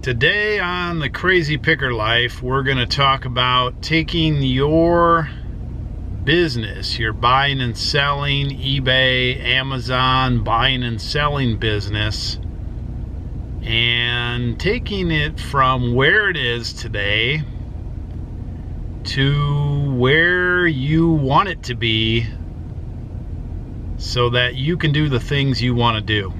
Today on the Crazy Picker Life, we're going to talk about taking your business, your buying and selling, eBay, Amazon, buying and selling business, and taking it from where it is today to where you want it to be so that you can do the things you want to do.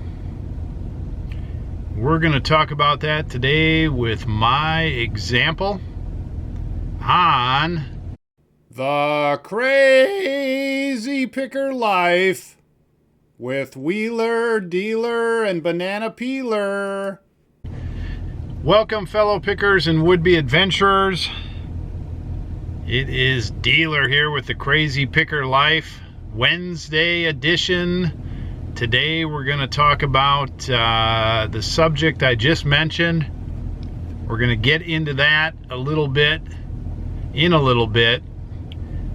We're going to talk about that today with my example on the Crazy Picker Life with Wheeler, Dealer, and Banana Peeler. Welcome, fellow pickers and would-be adventurers. It is Dealer here with the Crazy Picker Life Wednesday edition. Today we're going to talk about the subject I just mentioned. We're going to get into that a little bit.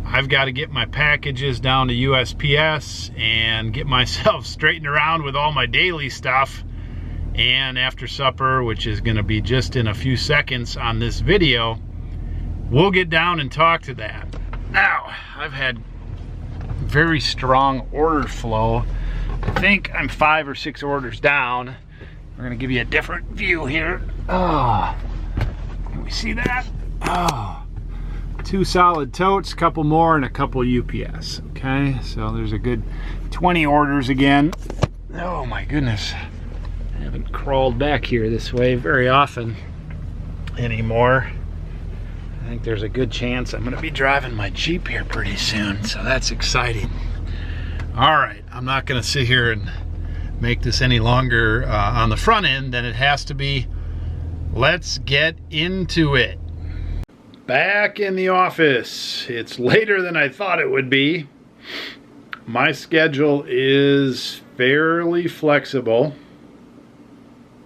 I've got to get my packages down to USPS and get myself straightened around with all my daily stuff. And after supper, which is going to be just in a few seconds on this video, we'll get down and talk to that. Now, I've had very strong order flow. I think I'm 5 or 6 orders down. We're gonna give you a different view here. Oh, can we see that? Oh, 2 solid totes, a couple more, and a couple UPS. Okay, so there's a good 20 orders again. Oh my goodness, I haven't crawled back here this way very often anymore. I think there's a good chance I'm gonna be driving my Jeep here pretty soon, so that's exciting. All right, I'm not going to sit here and make this any longer on the front end than it has to be. Let's get into it. Back in the office. It's later than I thought it would be. My schedule is fairly flexible.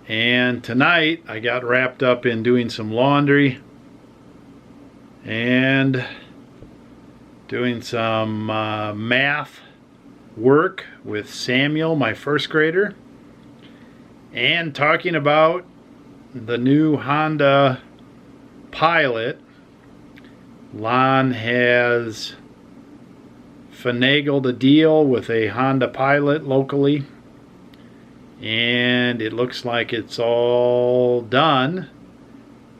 And tonight I got wrapped up in doing some laundry and doing some math work with Samuel, my first grader, and talking about the new Honda Pilot. Lon has finagled a deal with a Honda Pilot locally, and it looks like it's all done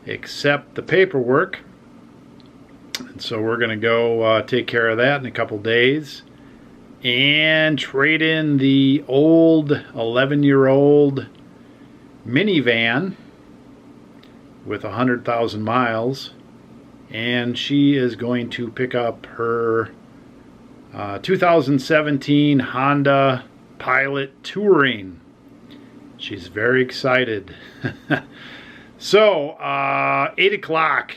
except the paperwork, and so we're going to go take care of that in a couple days and trade in the old 11-year-old minivan with 100,000 miles, and she is going to pick up her 2017 Honda Pilot Touring. She's very excited. So 8 o'clock,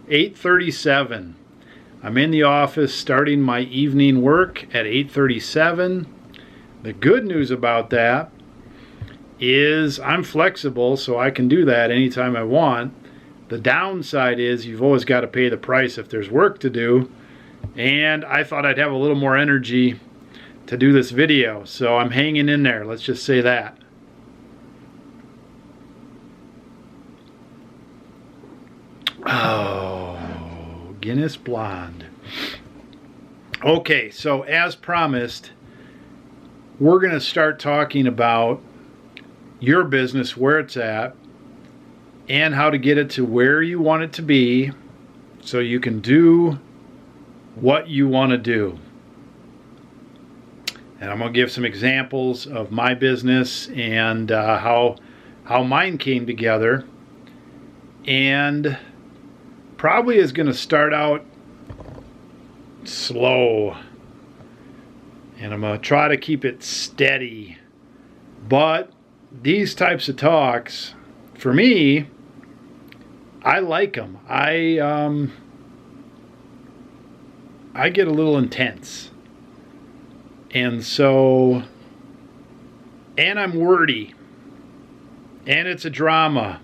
8:37. I'm in the office starting my evening work at 8:37. The good news about that is I'm flexible, so I can do that anytime I want. The downside is you've always got to pay the price if there's work to do, and I thought I'd have a little more energy to do this video, so I'm hanging in there, let's just say that. Oh, Guinness Blonde. Okay, so as promised, we're going to start talking about your business, where it's at, and how to get it to where you want it to be so you can do what you want to do. And I'm going to give some examples of my business and how mine came together, and probably is going to start out slow, and I'm going to try to keep it steady. But these types of talks, for me, I like them. I get a little intense, and so, and I'm wordy, and it's a drama,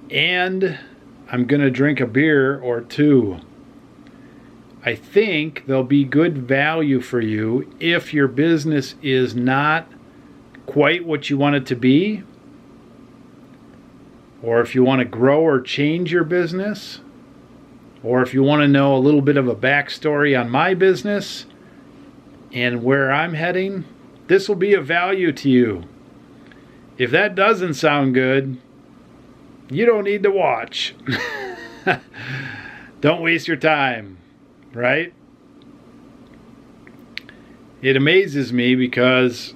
and I'm gonna drink a beer or two. I think there'll be good value for you if your business is not quite what you want it to be. or if you want to grow or change your business, or if you want to know a little bit of a backstory on my business and where I'm heading, this will be of value to you. If that doesn't sound good, you don't need to watch. Don't waste your time, right? It amazes me because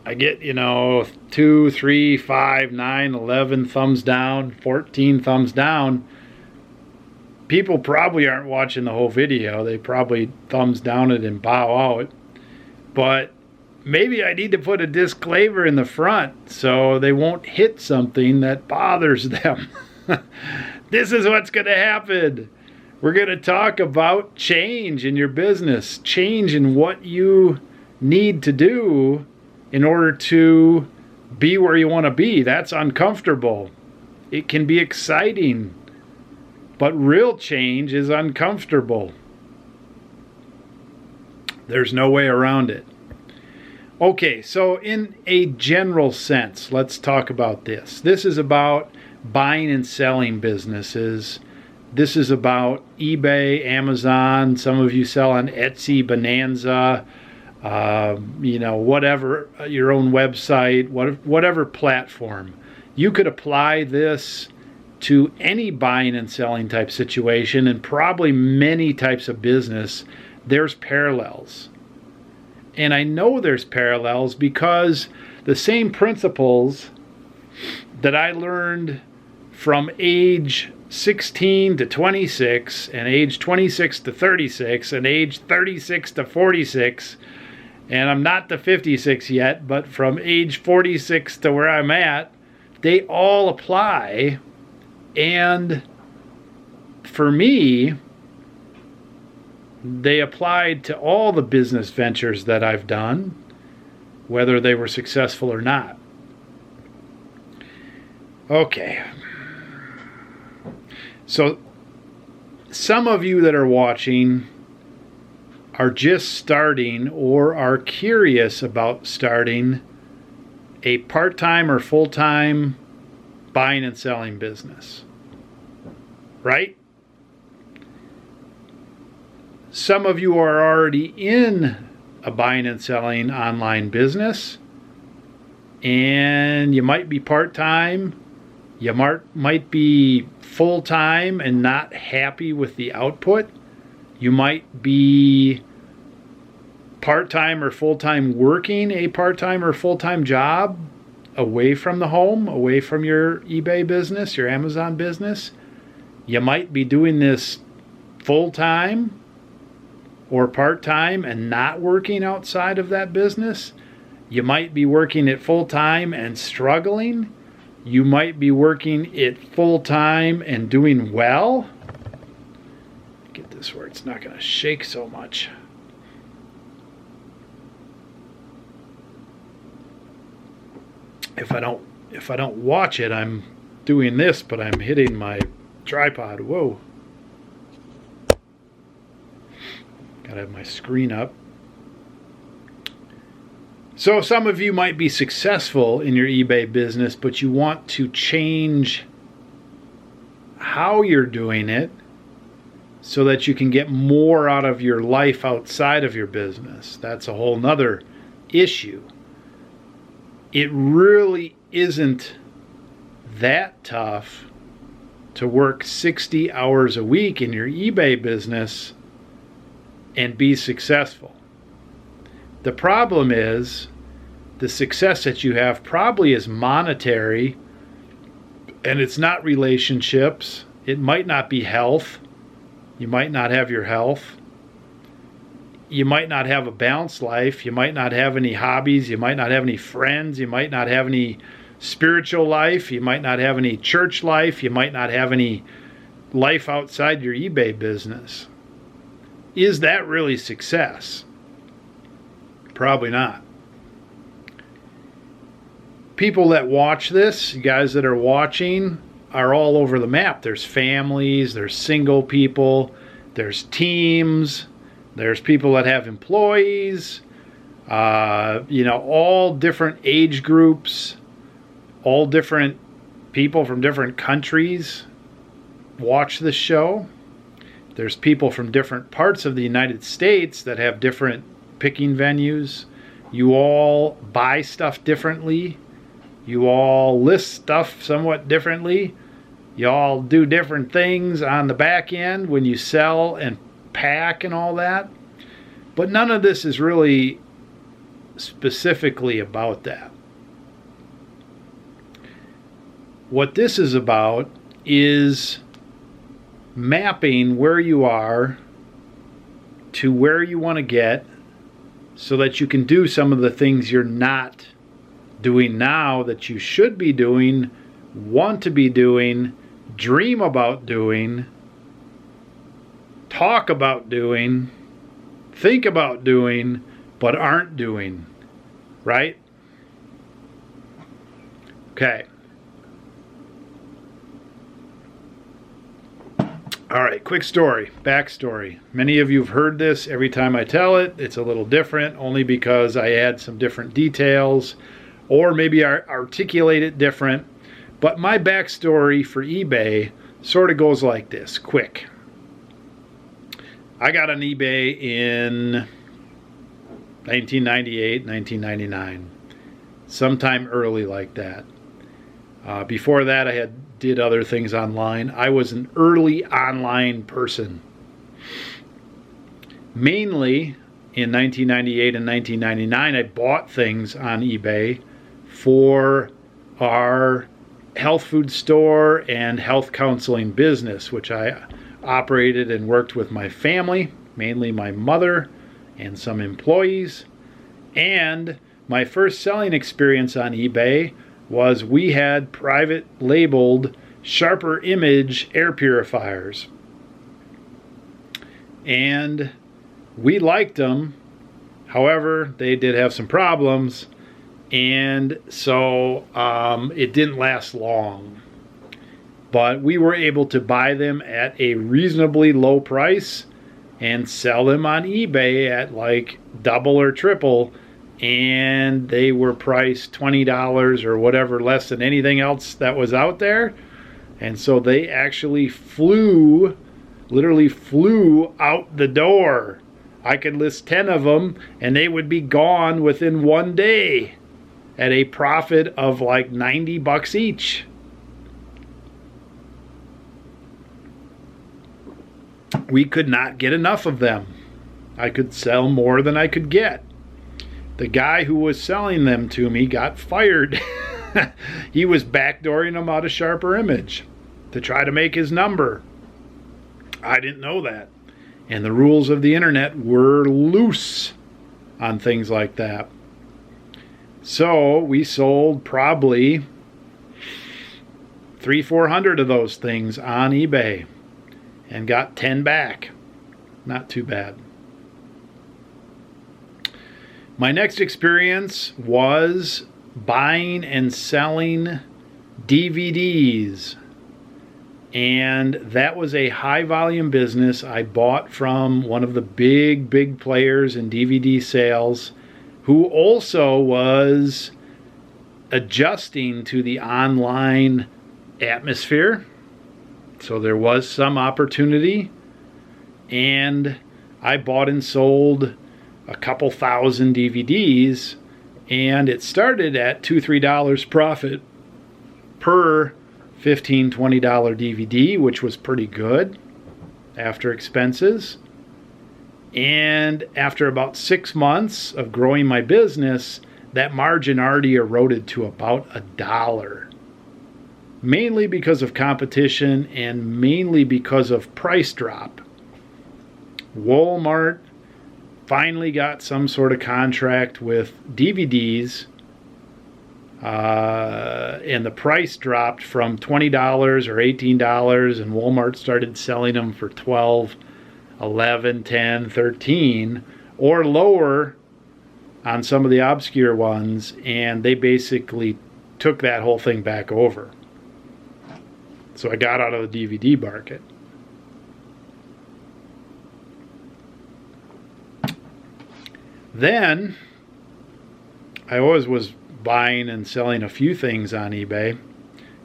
I get, 2, 3, 5, 9, 11 thumbs down, 14 thumbs down. People probably aren't watching the whole video. They probably thumbs down it and bow out. But maybe I need to put a disclaimer in the front so they won't hit something that bothers them. This is what's going to happen. We're going to talk about change in your business, change in what you need to do in order to be where you want to be. That's uncomfortable. It can be exciting, but real change is uncomfortable. There's no way around it. Okay, so in a general sense, let's talk about this. This is about buying and selling businesses. This is about eBay, Amazon. Some of you sell on Etsy, Bonanza, whatever, your own website, whatever platform. You could apply this to any buying and selling type situation, and probably many types of business. There's parallels. And I know there's parallels because the same principles that I learned from age 16 to 26 and age 26 to 36 and age 36 to 46, and I'm not to 56 yet, but from age 46 to where I'm at, they all apply. And for me, they applied to all the business ventures that I've done, whether they were successful or not. Okay. So some of you that are watching are just starting or are curious about starting a part-time or full-time buying and selling business, right? Some of you are already in a buying and selling online business, and you might be part-time, you might be full-time and not happy with the output. You might be part-time or full-time working a part-time or full-time job away from the home, away from your eBay business, your Amazon business. You might be doing this full-time or part-time and not working outside of that business. You might be working it full-time and struggling. You might be working it full-time and doing well. Get this where it's not going to shake so much. If I don't watch it, I'm doing this, but I'm hitting my tripod. Whoa. Gotta have my screen up. So some of you might be successful in your eBay business, but you want to change how you're doing it so that you can get more out of your life outside of your business. That's a whole nother issue. It really isn't that tough to work 60 hours a week in your eBay business and be successful. The problem is the success that you have probably is monetary, and it's not relationships. It might not be health. You might not have your health. You might not have a balanced life. You might not have any hobbies. You might not have any friends. You might not have any spiritual life. You might not have any church life. You might not have any life outside your eBay business. Is that really success? Probably not. People that watch this, you guys that are watching, are all over the map. There's families, there's single people, there's teams, there's people that have employees, all different age groups, all different people from different countries watch this show. There's people from different parts of the United States that have different picking venues. You all buy stuff differently. You all list stuff somewhat differently. You all do different things on the back end when you sell and pack and all that. But none of this is really specifically about that. What this is about is mapping where you are to where you want to get so that you can do some of the things you're not doing now that you should be doing, want to be doing, dream about doing, talk about doing, think about doing, but aren't doing, right? Okay. All right, quick story, backstory. Many of you have heard this. Every time I tell it, it's a little different, only because I add some different details, or maybe I articulate it different. But my backstory for eBay sort of goes like this, quick. I got on eBay in 1998, 1999, sometime early like that. Before that, I did other things online. I was an early online person. Mainly in 1998 and 1999, I bought things on eBay for our health food store and health counseling business, which I operated and worked with my family, mainly my mother and some employees. And my first selling experience on eBay was we had private labeled Sharper Image air purifiers. And we liked them. However, they did have some problems. And so it didn't last long. But we were able to buy them at a reasonably low price and sell them on eBay at like double or triple. And they were priced $20 or whatever, less than anything else that was out there. And so they actually flew, literally flew out the door. I could list 10 of them and they would be gone within one day at a profit of like 90 bucks each. We could not get enough of them. I could sell more than I could get. The guy who was selling them to me got fired. He was backdooring them out of Sharper Image to try to make his number. I didn't know that. And the rules of the internet were loose on things like that. So we sold probably 300-400 of those things on eBay and got 10 back. Not too bad. My next experience was buying and selling DVDs. And that was a high volume business. I bought from one of the big players in DVD sales, who also was adjusting to the online atmosphere. So there was some opportunity. And I bought and sold a couple thousand DVDs, and it started at $2-3 profit per $15-20 DVD, which was pretty good after expenses. And after about 6 months of growing my business, that margin already eroded to about $1, mainly because of competition and mainly because of price drop. Walmart finally got some sort of contract with DVDs, and the price dropped from $20 or $18, and Walmart started selling them for $12, $11, $10, $13, or lower on some of the obscure ones, and they basically took that whole thing back over. So I got out of the DVD market. Then I always was buying and selling a few things on eBay.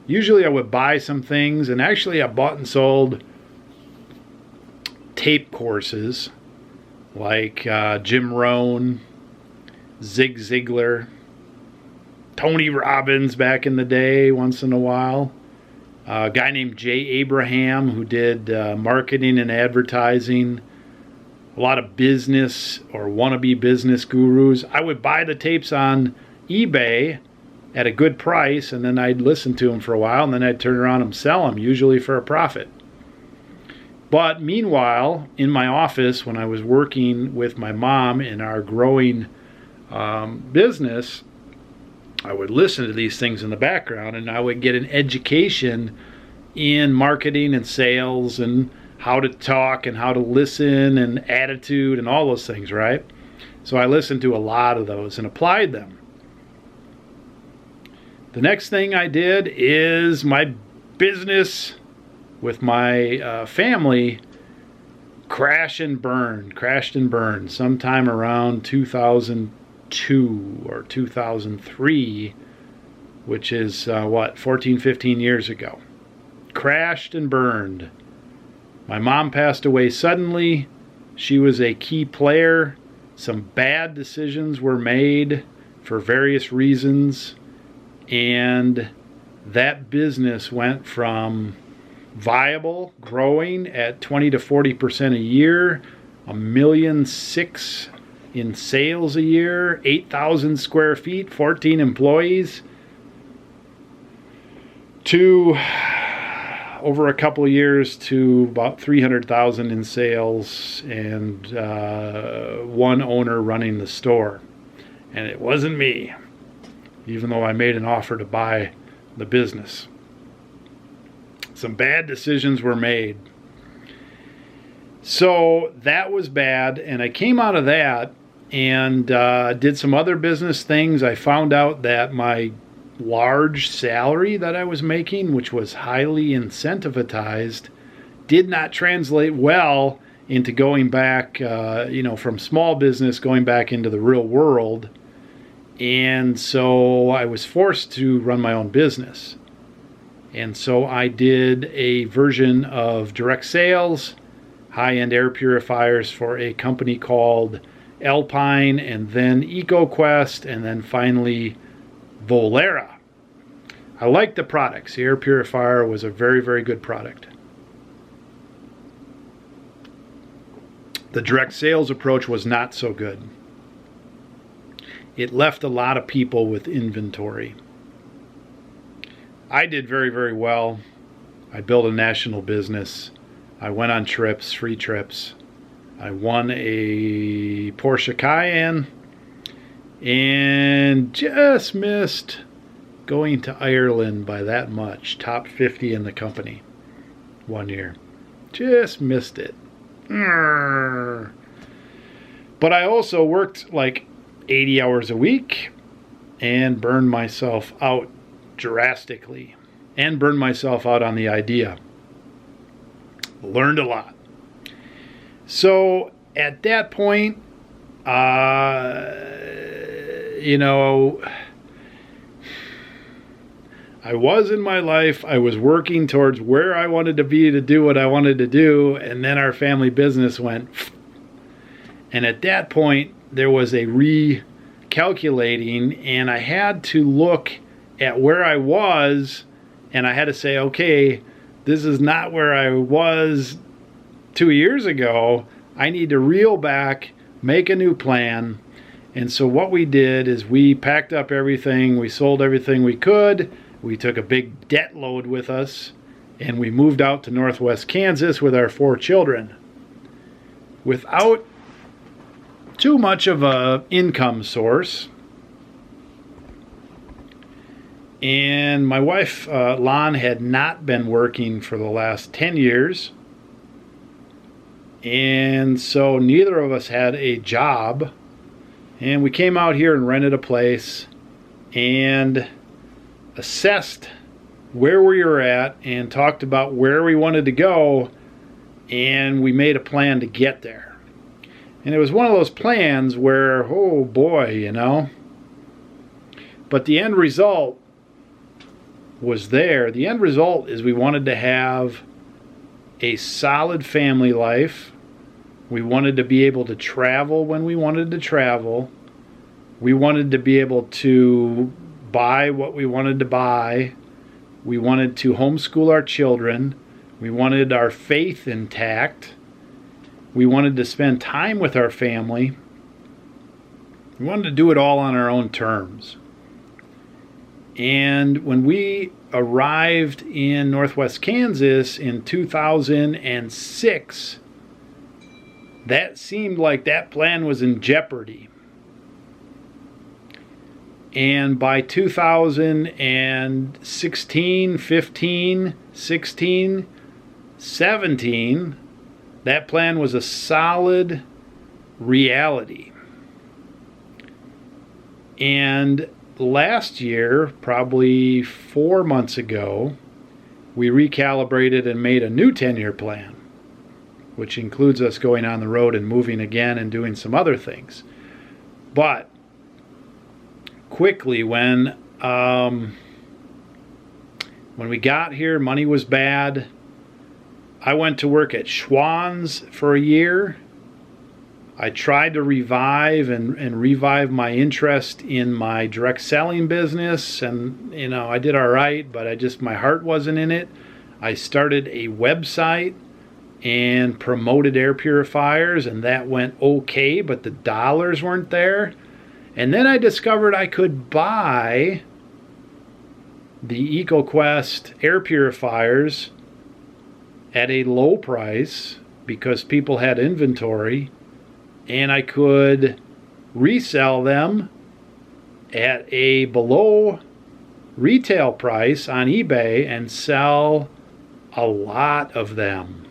usually I would buy some things, and actually I bought and sold tape courses like Jim Rohn, Zig Ziglar, Tony Robbins back in the day once in a while. A guy named Jay Abraham who did marketing and advertising. A lot of business or wannabe business gurus. I would buy the tapes on eBay at a good price, and then I'd listen to them for a while, and then I'd turn around and sell them, usually for a profit. But meanwhile, in my office, when I was working with my mom in our growing business, I would listen to these things in the background, and I would get an education in marketing and sales and how to talk and how to listen and attitude and all those things, right? So I listened to a lot of those and applied them. The next thing I did is my business with my family crashed and burned sometime around 2002 or 2003, which is 14, 15 years ago. Crashed and burned. My mom passed away suddenly. She was a key player. Some bad decisions were made for various reasons, and that business went from viable, growing at 20 to 40% a year, $1.6 million in sales a year, 8,000 square feet, 14 employees, to over a couple of years to about 300,000 in sales and one owner running the store. And it wasn't me, even though I made an offer to buy the business. Some bad decisions were made. So that was bad, and I came out of that and did some other business things. I found out that my large salary that I was making, which was highly incentivized, did not translate well into going back, from small business going back into the real world. And so I was forced to run my own business. And so I did a version of direct sales, high-end air purifiers for a company called Alpine, and then EcoQuest, and then finally Volera. I liked the products. The air purifier was a very, very good product. The direct sales approach was not so good. It left a lot of people with inventory. I did very, very well. I built a national business. I went on trips, free trips. I won a Porsche Cayenne and just missed going to Ireland by that much. Top 50 in the company one year. Just missed it. But I also worked like 80 hours a week and burned myself out drastically, and burned myself out on the idea. Learned a lot. So at that point, I was in my life, I was working towards where I wanted to be to do what I wanted to do, and then our family business went. And at that point, there was a recalculating, and I had to look at where I was, and I had to say, okay, this is not where I was 2 years ago. I need to reel back, make a new plan. And so what we did is we packed up everything, we sold everything we could, we took a big debt load with us, and we moved out to Northwest Kansas with our 4 children without too much of a income source. And my wife, Lon, had not been working for the last 10 years. And so neither of us had a job. And we came out here and rented a place and assessed where we were at and talked about where we wanted to go. And we made a plan to get there. And it was one of those plans where, oh boy, But the end result was there. The end result is we wanted to have a solid family life. We wanted to be able to travel when we wanted to travel. We wanted to be able to buy what we wanted to buy. We wanted to homeschool our children. We wanted our faith intact. We wanted to spend time with our family. We wanted to do it all on our own terms. And when we arrived in Northwest Kansas in 2006, that seemed like that plan was in jeopardy. And by 2016, 15, 16, 17, that plan was a solid reality. And last year, probably 4 months ago, we recalibrated and made a new 10-year plan, which includes us going on the road and moving again and doing some other things. But quickly, when we got here, money was bad. I went to work at Schwann's for a year. I tried to revive my interest in my direct selling business, and I did all right, but my heart wasn't in it. I started a website and promoted air purifiers, and that went okay, but the dollars weren't there. And then I discovered I could buy the EcoQuest air purifiers at a low price because people had inventory, and I could resell them at a below retail price on eBay and sell a lot of them.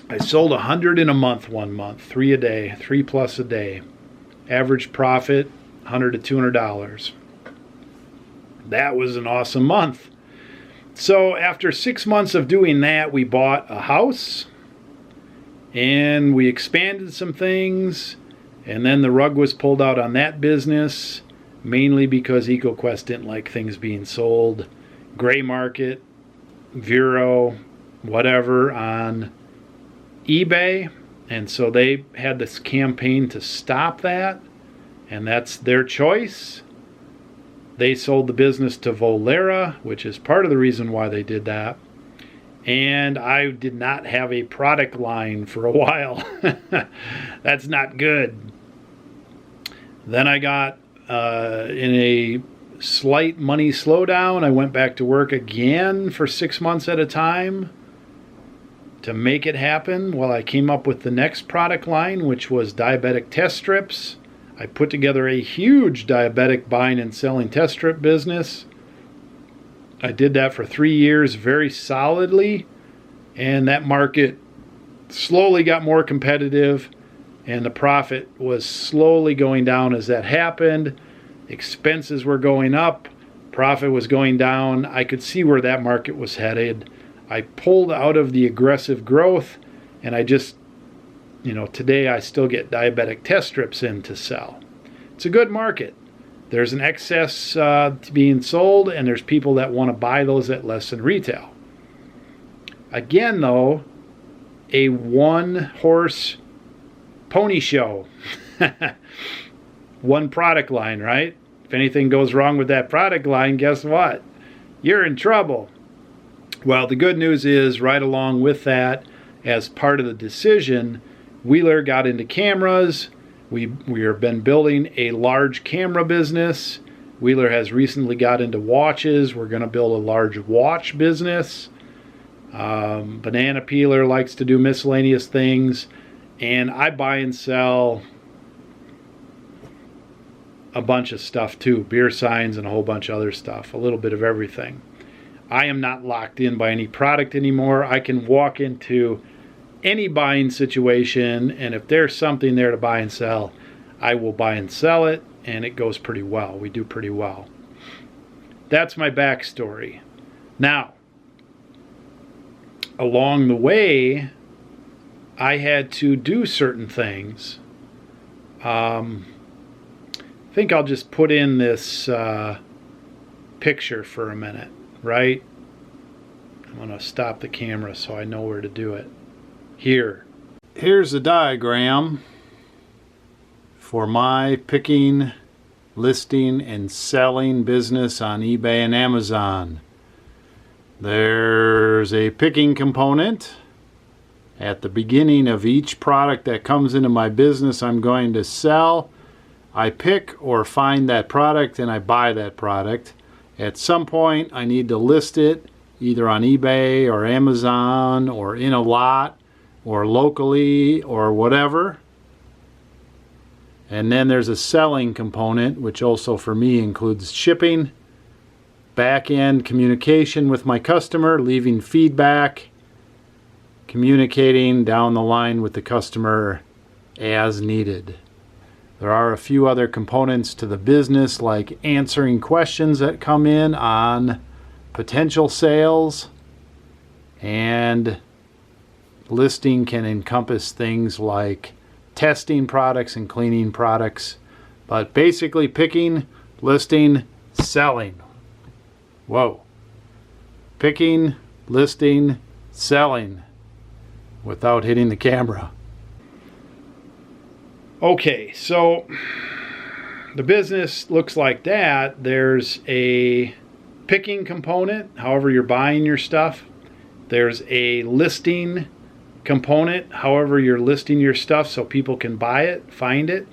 I sold 100 in a month one month, 3 a day, 3+ a day. Average profit, $100 to $200. That was an awesome month. So after 6 months of doing that, we bought a house and we expanded some things, and then the rug was pulled out on that business, mainly because EcoQuest didn't like things being sold gray market, Vero, whatever, on eBay. And so they had this campaign to stop that, and that's their choice. They sold the business to Volera, which is part of the reason why they did that. And I did not have a product line for a while. That's not good. Then I got in a slight money slowdown. I went back to work again for 6 months at a time to make it happen. Well, I came up with the next product line, which was diabetic test strips. I put together a huge diabetic buying and selling test strip business. I did that for 3 years very solidly, and that market slowly got more competitive, and the profit was slowly going down as that happened. Expenses were going up, profit was going down. I could see where that market was headed. I pulled out of the aggressive growth, and I just, today I still get diabetic test strips in to sell. It's a good market. There's an excess being sold, and there's people that want to buy those at less than retail. Again, though, a one-horse pony show. One product line, right? If anything goes wrong with that product line, guess what? You're in trouble. Well, the good news is, right along with that, as part of the decision, Wheeler got into cameras. We have been building a large camera business. Wheeler has recently got into watches. We're going to build a large watch business. Banana Peeler likes to do miscellaneous things. And I buy and sell a bunch of stuff too. Beer signs and a whole bunch of other stuff. A little bit of everything. I am not locked in by any product anymore. I can walk into any buying situation, and if there's something there to buy and sell, I will buy and sell it, and it goes pretty well. We do pretty well. That's my backstory. Now, along the way, I had to do certain things. think I'll just put in this picture for a minute, right? I'm going to stop the camera so I know where to do it. Here's a diagram for my picking, listing, and selling business on eBay and Amazon. There's a picking component. At the beginning of each product that comes into my business I'm going to sell, I pick or find that product and I buy that product. At some point I need to list it either on eBay or Amazon or in a lot or locally or whatever. And then there's a selling component, which also for me includes shipping, back-end communication with my customer, leaving feedback, communicating down the line with the customer as needed. There are a few other components to the business, like answering questions that come in on potential sales, and listing can encompass things like testing products and cleaning products, but basically picking, listing, selling. Whoa. Picking, listing, selling without hitting the camera. Okay, so the business looks like that. There's a picking component, however you're buying your stuff. There's a listing component, however you're listing your stuff so people can buy it, find it.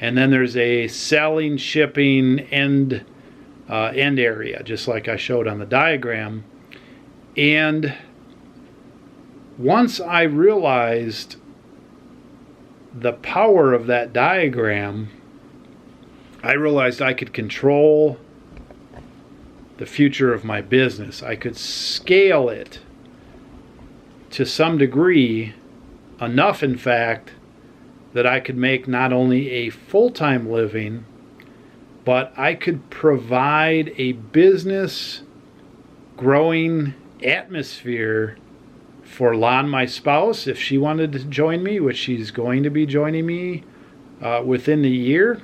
And then there's a selling, shipping, end area, just like I showed on the diagram. And once I realized the power of that diagram, I realized I could control the future of my business. I could scale it to some degree, enough in fact, that I could make not only a full-time living, but I could provide a business growing atmosphere for Lon, my spouse, if she wanted to join me, which she's going to be joining me within the year.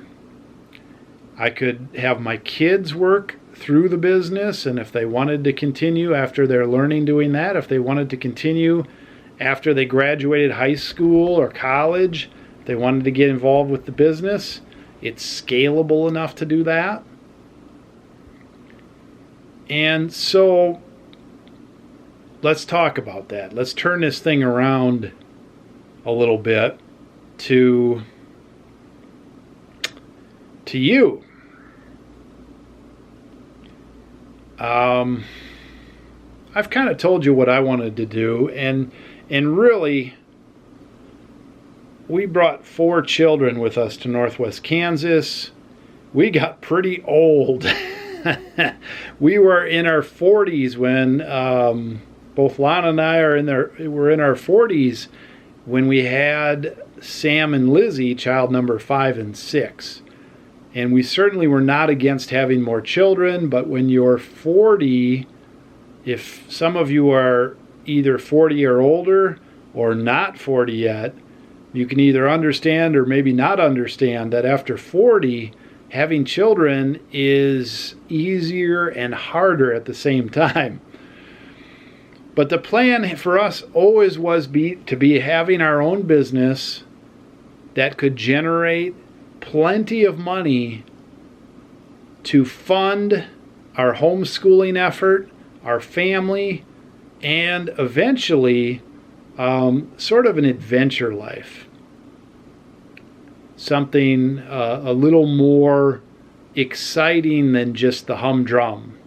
I could have my kids work through the business, and if they wanted to continue after they're learning doing that, if they wanted to continue after they graduated high school or college, if they wanted to get involved with the business, it's scalable enough to do that. And so let's talk about that. Let's turn this thing around a little bit to you. I've kind of told you what I wanted to do, and really, we brought 4 children with us to Northwest Kansas. We got pretty old. We were in our 40s when both Lana and I were in our 40s when we had Sam and Lizzie, child number 5 and 6. And we certainly were not against having more children, but when you're 40, if some of you are either 40 or older or not 40 yet, you can either understand or maybe not understand that after 40, having children is easier and harder at the same time. But the plan for us always was to be having our own business that could generate plenty of money to fund our homeschooling effort, our family, and eventually sort of an adventure life. Something a little more exciting than just the humdrum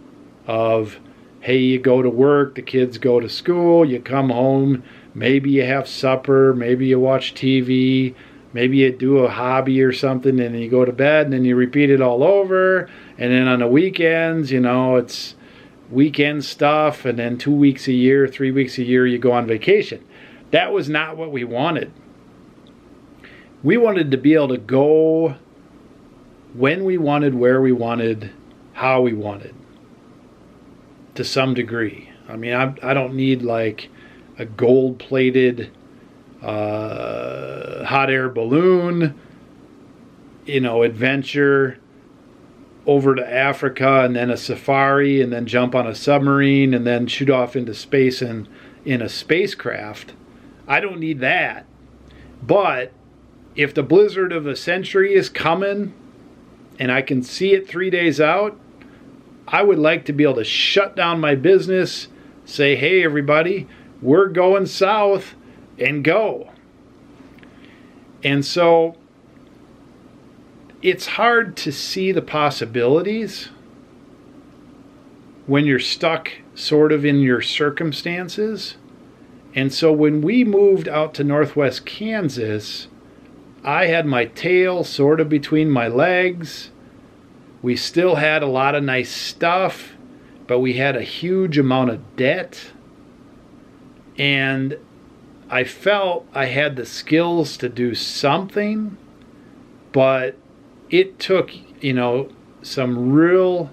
of, hey, you go to work, the kids go to school, you come home, maybe you have supper, maybe you watch TV, maybe you do a hobby or something, and then you go to bed, and then you repeat it all over. And then on the weekends, you know, it's weekend stuff, and then 2 weeks a year, 3 weeks a year, you go on vacation. That was not what we wanted. We wanted to be able to go when we wanted, where we wanted, how we wanted, to some degree. I mean, I don't need like a gold-plated hot air balloon adventure over to Africa and then a safari and then jump on a submarine and then shoot off into space in a spacecraft. I don't need that. But if the blizzard of the century is coming and I can see it 3 days out, I would like to be able to shut down my business, say, hey, everybody, we're going south, and go. And so it's hard to see the possibilities when you're stuck sort of in your circumstances. And so when we moved out to Northwest Kansas, I had my tail sort of between my legs. We still had a lot of nice stuff, but we had a huge amount of debt. And I felt I had the skills to do something, but it took, some real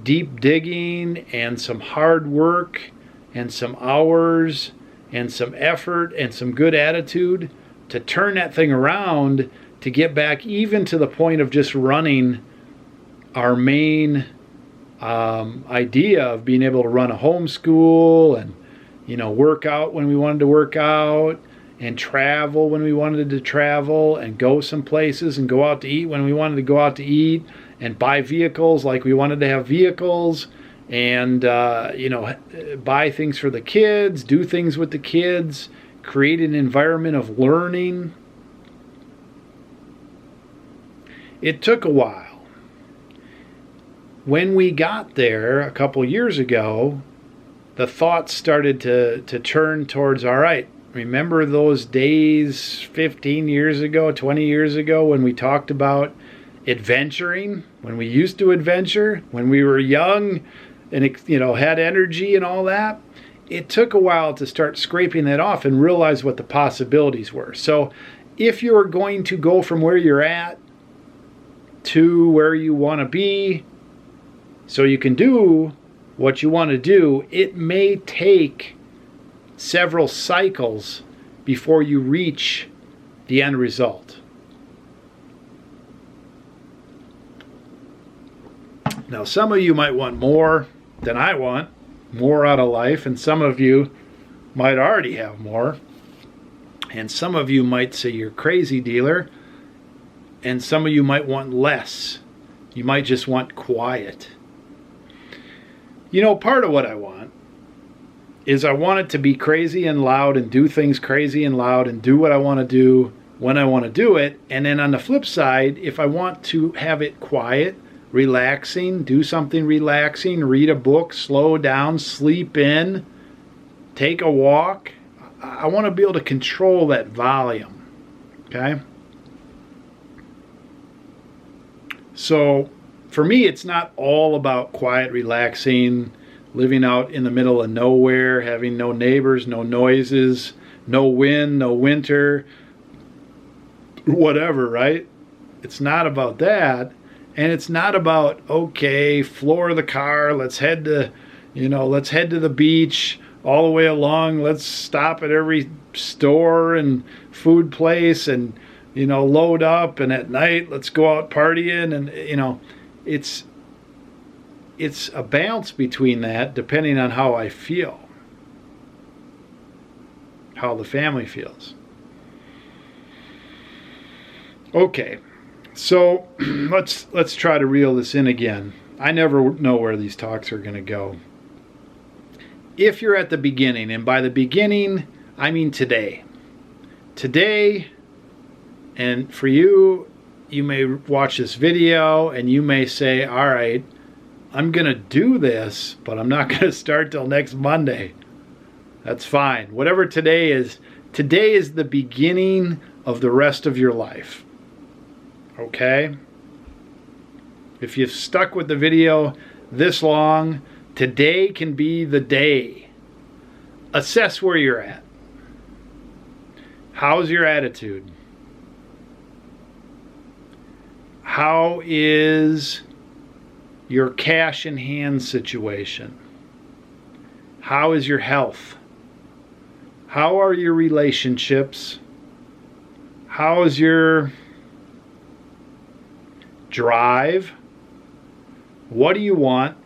deep digging and some hard work and some hours and some effort and some good attitude to turn that thing around, to get back even to the point of just running our main idea of being able to run a homeschool and, work out when we wanted to work out and travel when we wanted to travel and go some places and go out to eat when we wanted to go out to eat and buy vehicles like we wanted to have vehicles and, buy things for the kids, do things with the kids, create an environment of learning. It took a while. When we got there a couple years ago, the thoughts started to turn towards, all right, remember those days 15 years ago, 20 years ago when we talked about adventuring, when we used to adventure, when we were young and, had energy and all that? It took a while to start scraping that off and realize what the possibilities were. So if you're going to go from where you're at to where you want to be so you can do what you want to do, it may take several cycles before you reach the end result. Now, some of you might want more than I want, more out of life, and some of you might already have more, and some of you might say you're crazy, dealer, and some of you might want less. You might just want quiet. Part of what I want is I want it to be crazy and loud and do things crazy and loud and do what I want to do when I want to do it. And then on the flip side, if I want to have it quiet, relaxing, do something relaxing, read a book, slow down, sleep in, take a walk, I want to be able to control that volume. Okay? So for me, it's not all about quiet, relaxing, living out in the middle of nowhere, having no neighbors, no noises, no wind, no winter, whatever, right? It's not about that. And it's not about, okay, floor the car, let's head to the beach all the way along. Let's stop at every store and food place and, load up. And at night, let's go out partying. And, it's a balance between that depending on how I feel, how the family feels. Okay. So let's try to reel this in again. I never know where these talks are going to go. If you're at the beginning, and by the beginning, I mean today. Today, and for you, you may watch this video and you may say, all right, I'm going to do this, but I'm not going to start till next Monday. That's fine. Whatever today is the beginning of the rest of your life. Okay? If you've stuck with the video this long, today can be the day. Assess where you're at. How's your attitude? How is your cash in hand situation? How is your health? How are your relationships? How is your drive. What do you want?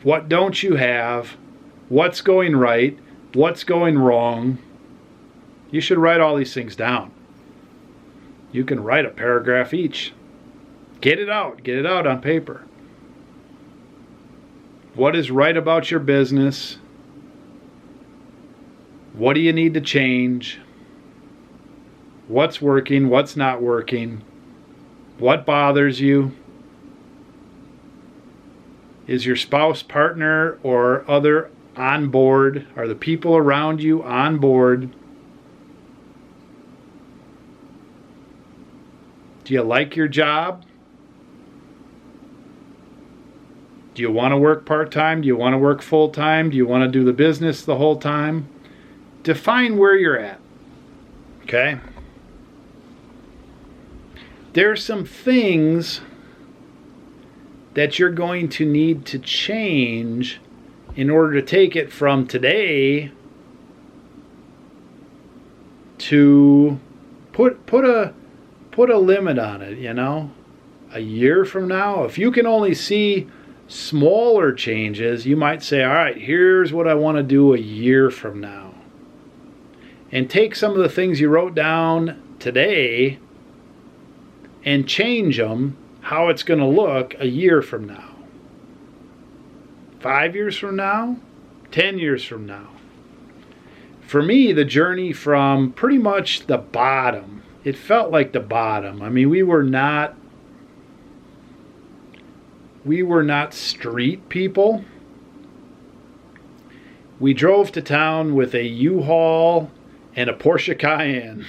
What don't you have? What's going right? What's going wrong? You should write all these things down. You can write a paragraph each. Get it out on paper. What is right about your business? What do you need to change? What's working? What's not working? What bothers you? Is your spouse, partner, or other on board? Are the people around you on board? Do you like your job? Do you want to work part-time? Do you want to work full-time? Do you want to do the business the whole time? Define where you're at. Okay? There's some things that you're going to need to change in order to take it from today to put a limit on it, you know? A year from now, if you can only see smaller changes, you might say, all right, here's what I want to do a year from now. And take some of the things you wrote down today and change them, how it's going to look a year from now. 5 years from now, 10 years from now. For me, the journey from pretty much the bottom, it felt like the bottom. I mean, we were not street people. We drove to town with a U-Haul and a Porsche Cayenne.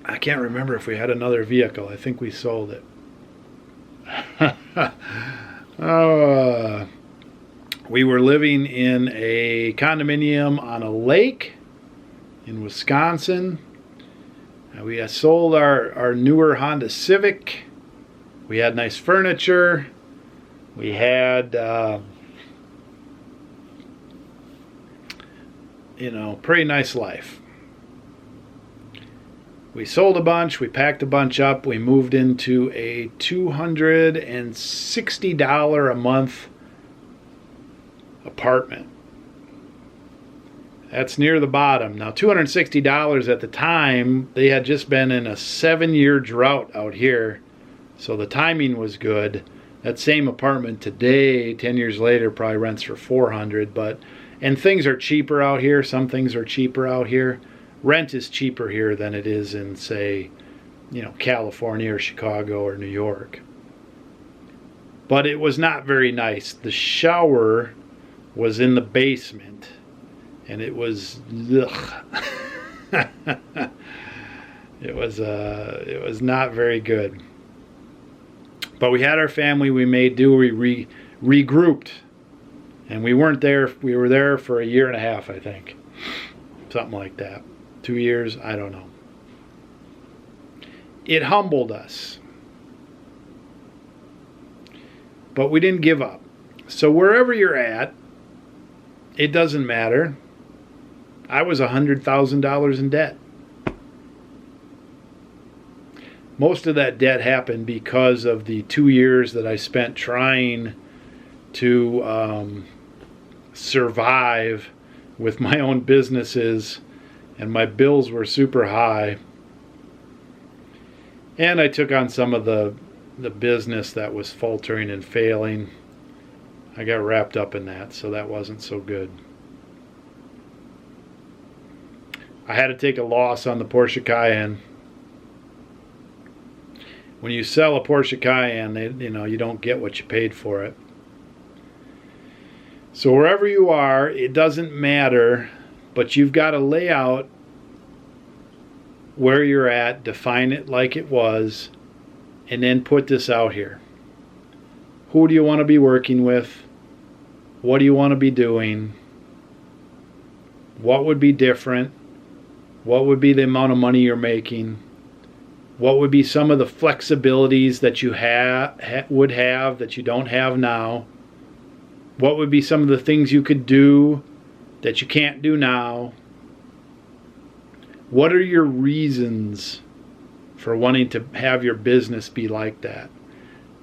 I can't remember if we had another vehicle. I think we sold it. We were living in a condominium on a lake in Wisconsin. We had sold our newer Honda Civic. We had nice furniture. We had, pretty nice life. We sold a bunch. We packed a bunch up. We moved into a $260 a month apartment. That's near the bottom. Now, $260 at the time, they had just been in a 7-year drought out here, so the timing was good. That same apartment today, 10 years later, probably rents for $400, and things are cheaper out here. Some things are cheaper out here. Rent is cheaper here than it is in, say, California or Chicago or New York. But it was not very nice. The shower was in the basement, and it was ugh. It was not very good. But we had our family. We made do. We regrouped, and we weren't there. We were there for a year and a half, I think, something like that. 2 years, I don't know. It humbled us, but we didn't give up. So wherever you're at, it doesn't matter. I was $100,000 in debt. Most of that debt happened because of the 2 years that I spent trying to survive with my own businesses, and my bills were super high. And I took on some of the business that was faltering and failing. I got wrapped up in that, so that wasn't so good. I had to take a loss on the Porsche Cayenne. When you sell a Porsche Cayenne, you don't get what you paid for it. So wherever you are, it doesn't matter, but you've got to lay out where you're at, define it like it was, and then put this out here. Who do you want to be working with? What do you want to be doing? What would be different? What would be the amount of money you're making? What would be some of the flexibilities that you would have that you don't have now? What would be some of the things you could do that you can't do now? What are your reasons for wanting to have your business be like that?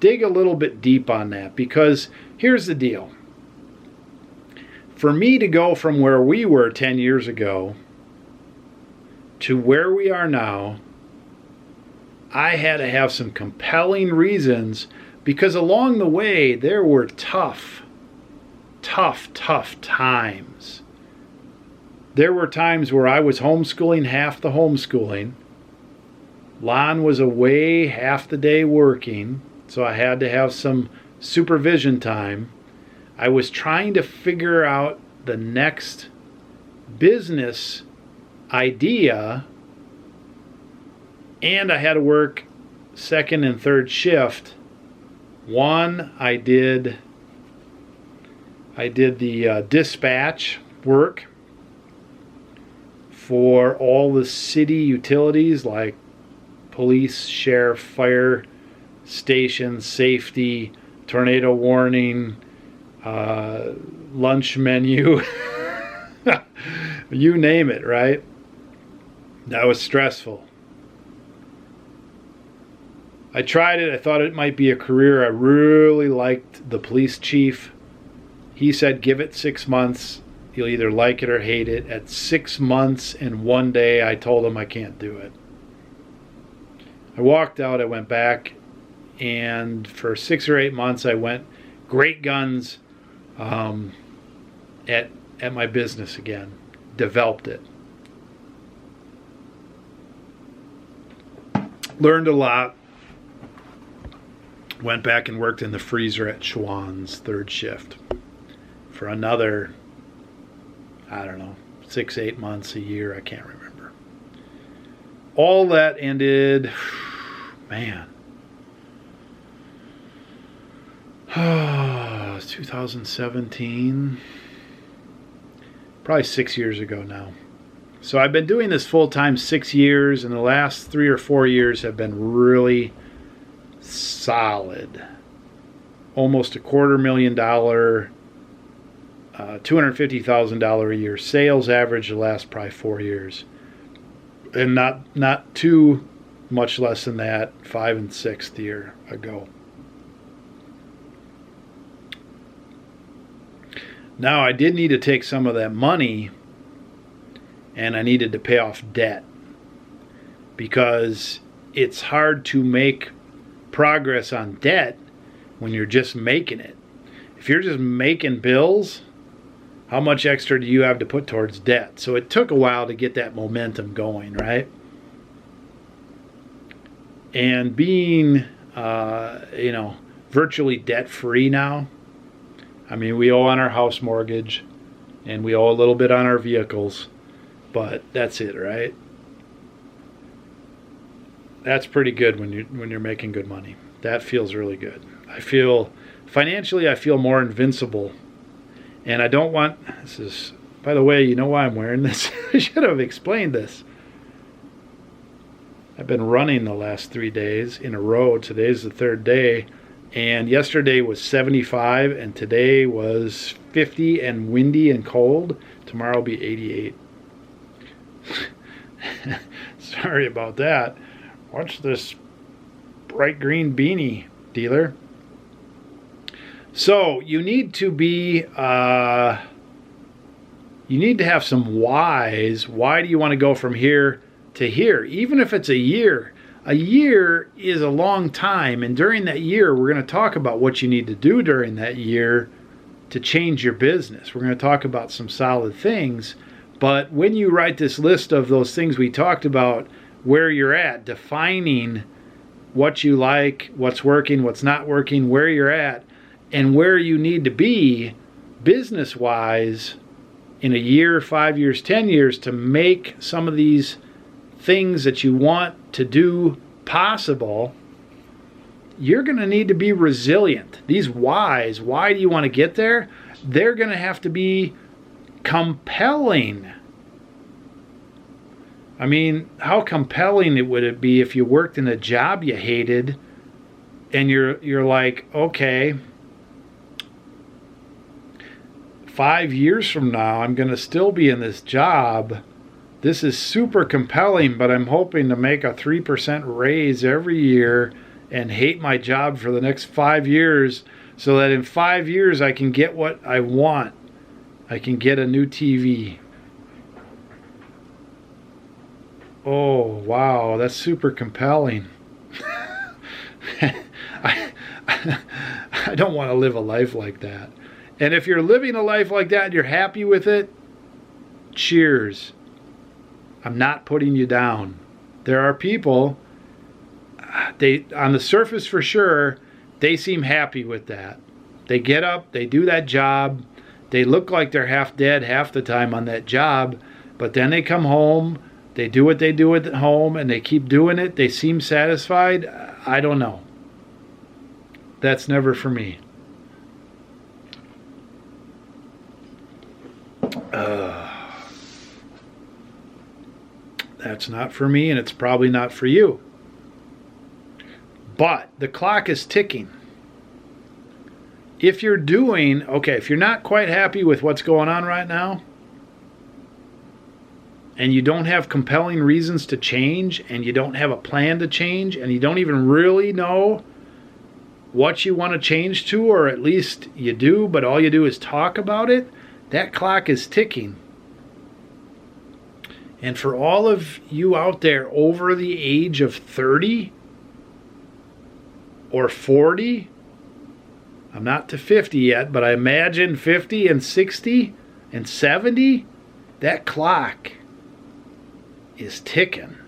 Dig a little bit deep on that, because here's the deal. For me to go from where we were 10 years ago to where we are now, I had to have some compelling reasons, because along the way there were tough times. There were times where I was homeschooling half the homeschooling. Lon was away half the day working, so I had to have some supervision time. I was trying to figure out the next business idea, and I had to work second and third shift. One, I did the dispatch work for all the city utilities like police, sheriff, fire stations, safety, tornado warning, lunch menu, you name it, right? That was stressful. I tried it. I thought it might be a career. I really liked the police chief. He said, give it 6 months. You'll either like it or hate it. At 6 months and 1 day, I told him I can't do it. I walked out. I went back. And for 6 or 8 months, I went great guns at my business again. Developed it. Learned a lot. Went back and worked in the freezer at Schwann's, third shift, for another, I don't know, 6, 8 months, a year, I can't remember. All that ended, man, 2017, probably 6 years ago now. So I've been doing this full time 6 years, and the last 3 or 4 years have been really solid. Almost $250,000, $250,000 a year sales average the last probably 4 years, and not too much less than that 5 and 6th year ago. Now I did need to take some of that money, and I needed to pay off debt, because it's hard to make progress on debt when you're just making it. If you're just making bills, how much extra do you have to put towards debt? So it took a while to get that momentum going, right? And being, virtually debt-free now. I mean, we owe on our house mortgage, and we owe a little bit on our vehicles, but that's it, right? That's pretty good when you're making good money. That feels really good. I feel financially, I feel more invincible. And I don't want, this is, by the way, you know why I'm wearing this? I should have explained this. I've been running the last 3 days in a row. Today's the 3rd day. And yesterday was 75, and today was 50 and windy and cold. Tomorrow will be 88. Sorry about that. Watch this bright green beanie, dealer. So you need to be, you need to have some whys. Why do you want to go from here to here? Even if it's a year is a long time. And during that year, we're going to talk about what you need to do during that year to change your business. We're going to talk about some solid things. But when you write this list of those things we talked about, where you're at, defining what you like, what's working, what's not working, where you're at, and where you need to be business-wise in a year, 5 years, 10 years to make some of these things that you want to do possible, you're going to need to be resilient. These whys, why do you want to get there? They're going to have to be compelling. I mean, how compelling would it be if you worked in a job you hated and you're like, okay, 5 years from now, I'm going to still be in this job This is super compelling, but I'm hoping to make a 3% raise every year and hate my job for the next 5 years so that in 5 years I can get what I want. I can get a new TV. Oh, wow, that's super compelling. I don't want to live a life like that. And if you're living a life like that and you're happy with it, cheers. I'm not putting you down. There are people, they on the surface for sure, they seem happy with that. They get up, they do that job, they look like they're half dead half the time on that job, but then they come home, they do what they do at home, and they keep doing it. They seem satisfied. I don't know. That's never for me. That's not for me, and it's probably not for you. But the clock is ticking. If you're if you're not quite happy with what's going on right now, and you don't have compelling reasons to change, and you don't have a plan to change, and you don't even really know what you want to change to, or at least you do, but all you do is talk about it, that clock is ticking. And for all of you out there over the age of 30 or 40, I'm not to 50 yet, but I imagine 50 and 60 and 70, that clock is ticking.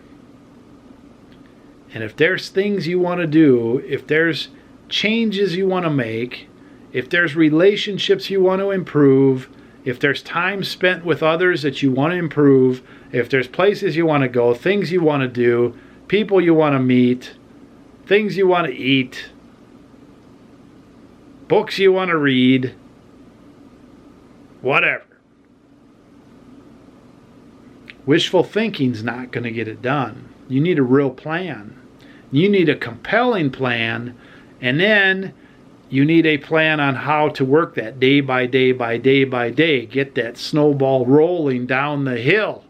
And if there's things you want to do, if there's changes you want to make, if there's relationships you want to improve, if there's time spent with others that you want to improve, if there's places you want to go, things you want to do, people you want to meet, things you want to eat, books you want to read, whatever. Wishful thinking's not going to get it done. You need a real plan. You need a compelling plan, and then you need a plan on how to work that day by day by day by day. Get that snowball rolling down the hill.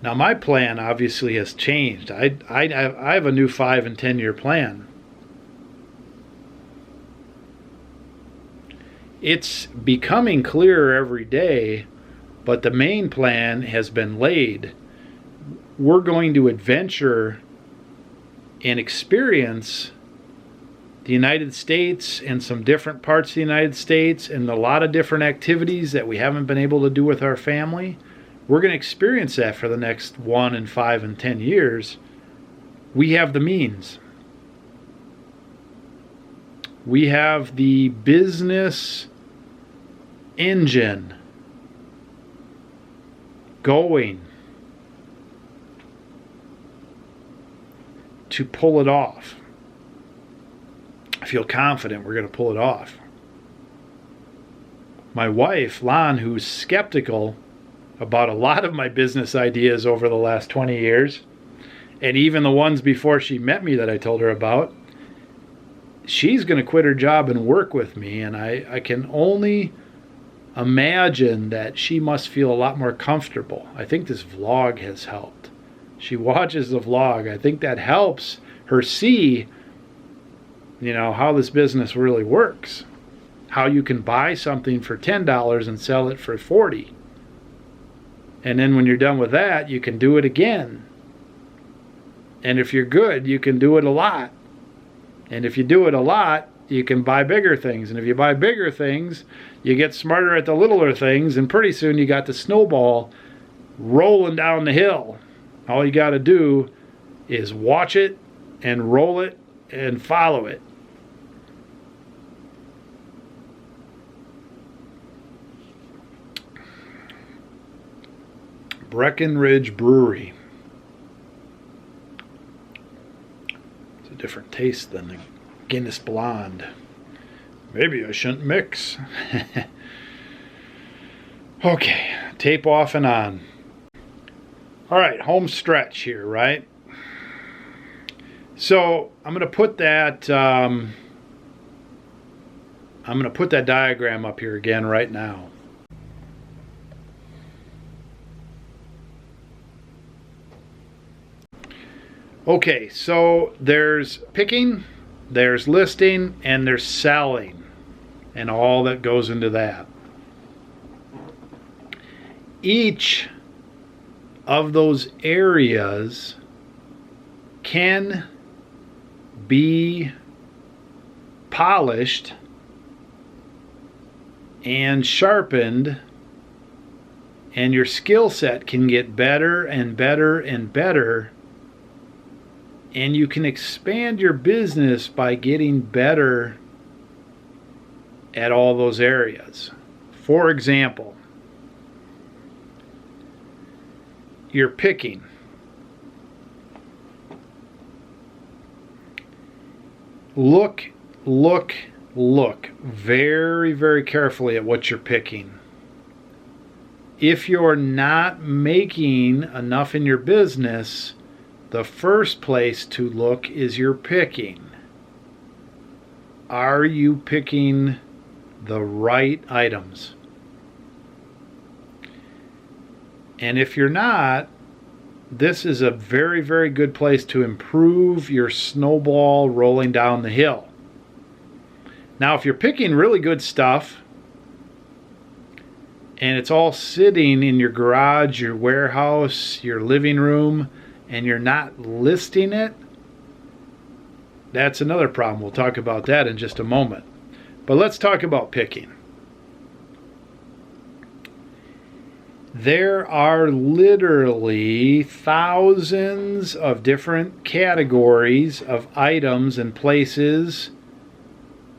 Now my plan obviously has changed. I have a new 5 and 10 year plan. It's becoming clearer every day, but the main plan has been laid. We're going to adventure and experience the United States and some different parts of the United States and a lot of different activities that we haven't been able to do with our family. We're going to experience that for the next 1 and 5 and 10 years. We have the means. We have the business engine going to pull it off. I feel confident we're going to pull it off. My wife, Lon, who's skeptical about a lot of my business ideas over the last 20 years, and even the ones before she met me that I told her about, she's going to quit her job and work with me, and I can only imagine that she must feel a lot more comfortable. I think this vlog has helped. She watches the vlog. I think that helps her see, how this business really works. How you can buy something for $10 and sell it for $40. And then when you're done with that, you can do it again. And if you're good, you can do it a lot. And if you do it a lot, you can buy bigger things. And if you buy bigger things, you get smarter at the littler things, and pretty soon you got the snowball rolling down the hill. All you got to do is watch it and roll it and follow it. Breckenridge Brewery. It's a different taste than the Guinness Blonde. Maybe I shouldn't mix. Okay, tape off and on. All right, home stretch here, right? So I'm going to put that on I'm going to put that diagram up here again right now. Okay, so there's picking, there's listing, and there's selling, and all that goes into that. Each of those areas can be polished and sharpened, and your skill set can get better and better and better, and you can expand your business by getting better at all those areas. For example, you're picking. Look very, very carefully at what you're picking. If you're not making enough in your business, the first place to look is your picking. Are you picking the right items? And if you're not, this is a very, very good place to improve your snowball rolling down the hill. Now, if you're picking really good stuff and it's all sitting in your garage, your warehouse, your living room, and you're not listing it, that's another problem. We'll talk about that in just a moment. But let's talk about picking. There are literally thousands of different categories of items and places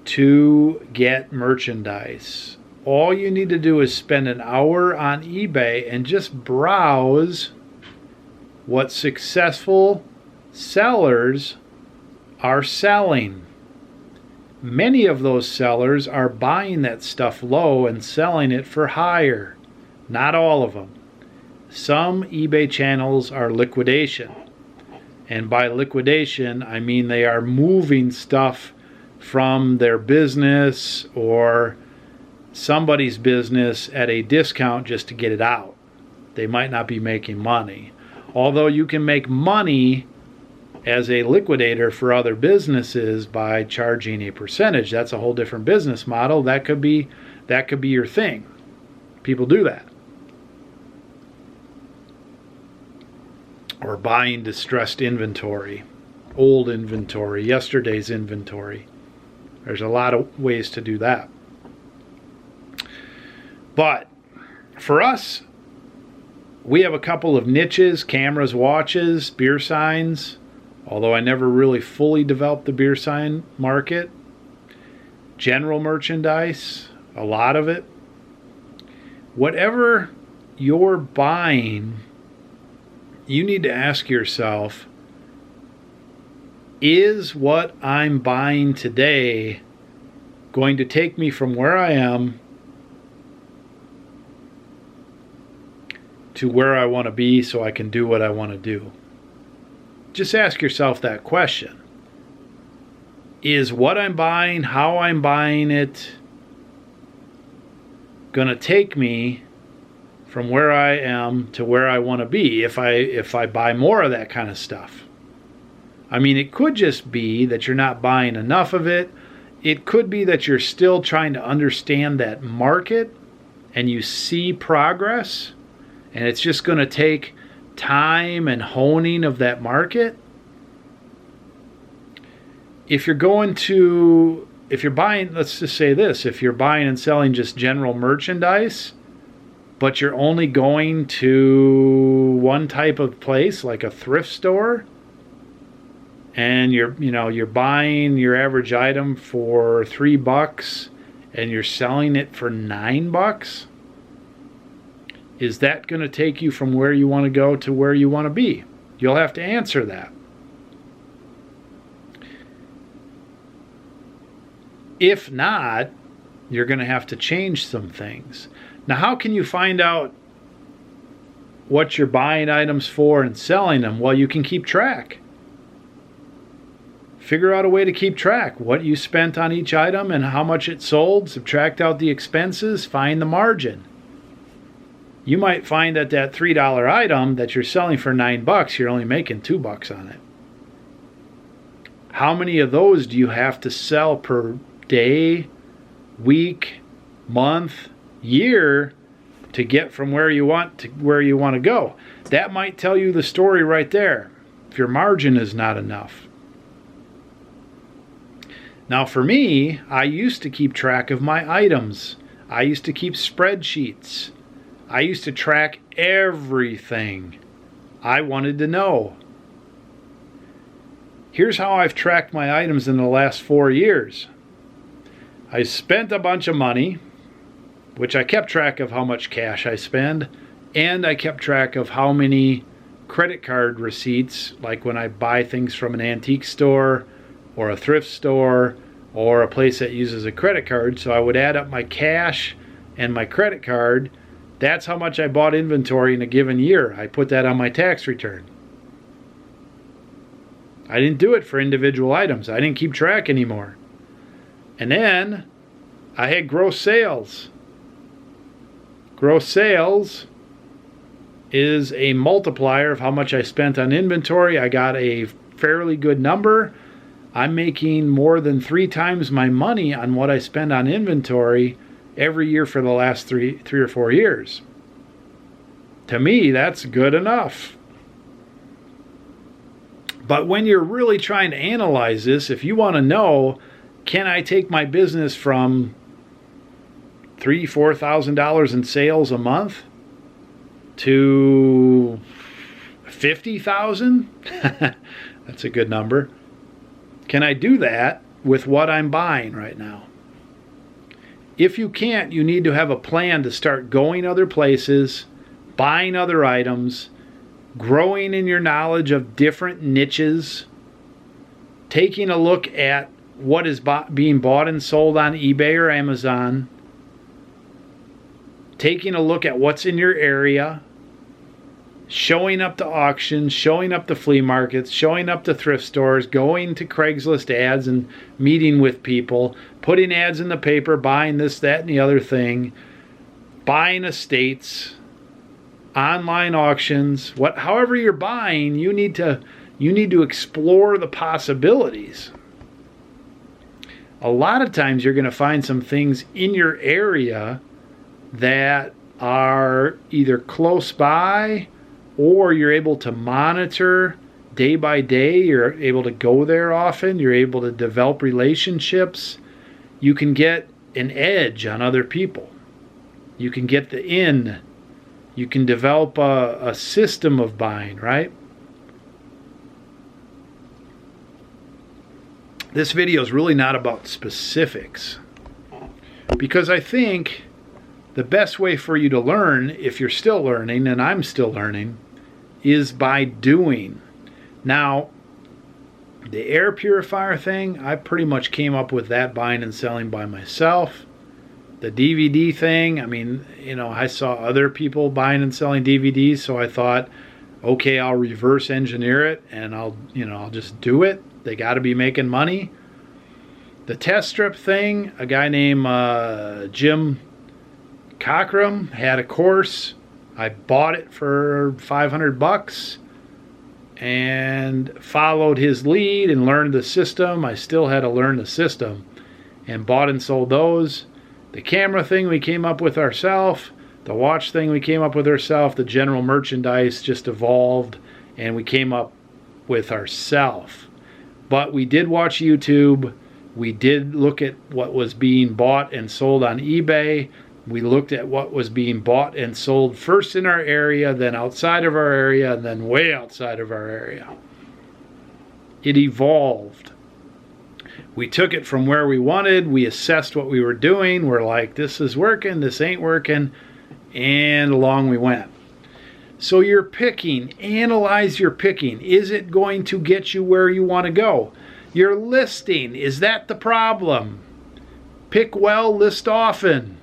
to get merchandise. All you need to do is spend an hour on eBay and just browse what successful sellers are selling. Many of those sellers are buying that stuff low and selling it for higher. Not all of them. Some eBay channels are liquidation. And by liquidation, I mean they are moving stuff from their business or somebody's business at a discount just to get it out. They might not be making money. Although you can make money as a liquidator for other businesses by charging a percentage. That's a whole different business model. That could be your thing. People do that. Or buying distressed inventory, old inventory, yesterday's inventory. There's a lot of ways to do that. But for us, we have a couple of niches: cameras, watches, beer signs, although I never really fully developed the beer sign market. General merchandise, a lot of it. Whatever you're buying, you need to ask yourself, is what I'm buying today going to take me from where I am to where I want to be so I can do what I want to do? Just ask yourself that question. Is what I'm buying, how I'm buying it, going to take me from where I am to where I want to be if I buy more of that kind of stuff? I mean, it could just be that you're not buying enough of it. It could be that you're still trying to understand that market and you see progress, and it's just going to take time and honing of that market. If you're buying, let's just say this, if you're buying and selling just general merchandise, but you're only going to one type of place, like a thrift store, and you're buying your average item for $3 and you're selling it for $9, is that going to take you from where you want to go to where you want to be? You'll have to answer that. If not, you're going to have to change some things. Now, how can you find out what you're buying items for and selling them? Well, you can keep track. Figure out a way to keep track. What you spent on each item and how much it sold. Subtract out the expenses. Find the margin. You might find that that $3 item that you're selling for $9, you're only making $2 on it. How many of those do you have to sell per day, week, month, year to get from where you want to go? That might tell you the story right there, if your margin is not enough. Now for me, I used to keep track of my items. I used to keep spreadsheets. I used to track everything I wanted to know. Here's how I've tracked my items in the last 4 years. I spent a bunch of money, which I kept track of how much cash I spend, and I kept track of how many credit card receipts, like when I buy things from an antique store or a thrift store or a place that uses a credit card. So I would add up my cash and my credit card. That's how much I bought inventory in a given year. I put that on my tax return. I didn't do it for individual items. I didn't keep track anymore. And then I had gross sales. Gross sales is a multiplier of how much I spent on inventory. I got a fairly good number. I'm making more than 3 times my money on what I spend on inventory every year for the last three or 4 years. To me, that's good enough. But when you're really trying to analyze this, if you want to know, can I take my business from $3,000-$4,000 in sales a month to $50,000? That's a good number. Can I do that with what I'm buying right now? If you can't, you need to have a plan to start going other places, buying other items, growing in your knowledge of different niches, taking a look at what is being bought and sold on eBay or Amazon, taking a look at what's in your area, showing up to auctions, showing up to flea markets, showing up to thrift stores, going to Craigslist ads and meeting with people, putting ads in the paper, buying this, that, and the other thing, buying estates, online auctions, however you're buying, you need to explore the possibilities. A lot of times you're going to find some things in your area that are either close by or you're able to monitor day by day. You're able to go there often. You're able to develop relationships. You can get an edge on other people. You can get the in. You can develop a system of buying, right? This video is really not about specifics, because I think the best way for you to learn, if you're still learning, and I'm still learning, is by doing. Now, the air purifier thing, I pretty much came up with that buying and selling by myself. The DVD thing, I mean, I saw other people buying and selling DVDs, so I thought, okay, I'll reverse engineer it and I'll just do it. They got to be making money. The test strip thing, a guy named Jim Cockrum had a course. I bought it for $500 and followed his lead and learned the system. I still had to learn the system and bought and sold those. The camera thing we came up with ourselves. The watch thing we came up with ourselves. The general merchandise just evolved and we came up with ourselves. But we did watch YouTube. We did look at what was being bought and sold on eBay. We looked at what was being bought and sold first in our area, then outside of our area, and then way outside of our area. It evolved. We took it from where we wanted. We assessed what we were doing. We're like, this is working, this ain't working, and along we went. So you're picking. Analyze your picking. Is it going to get you where you want to go? Your listing, is that the problem? Pick well, list often.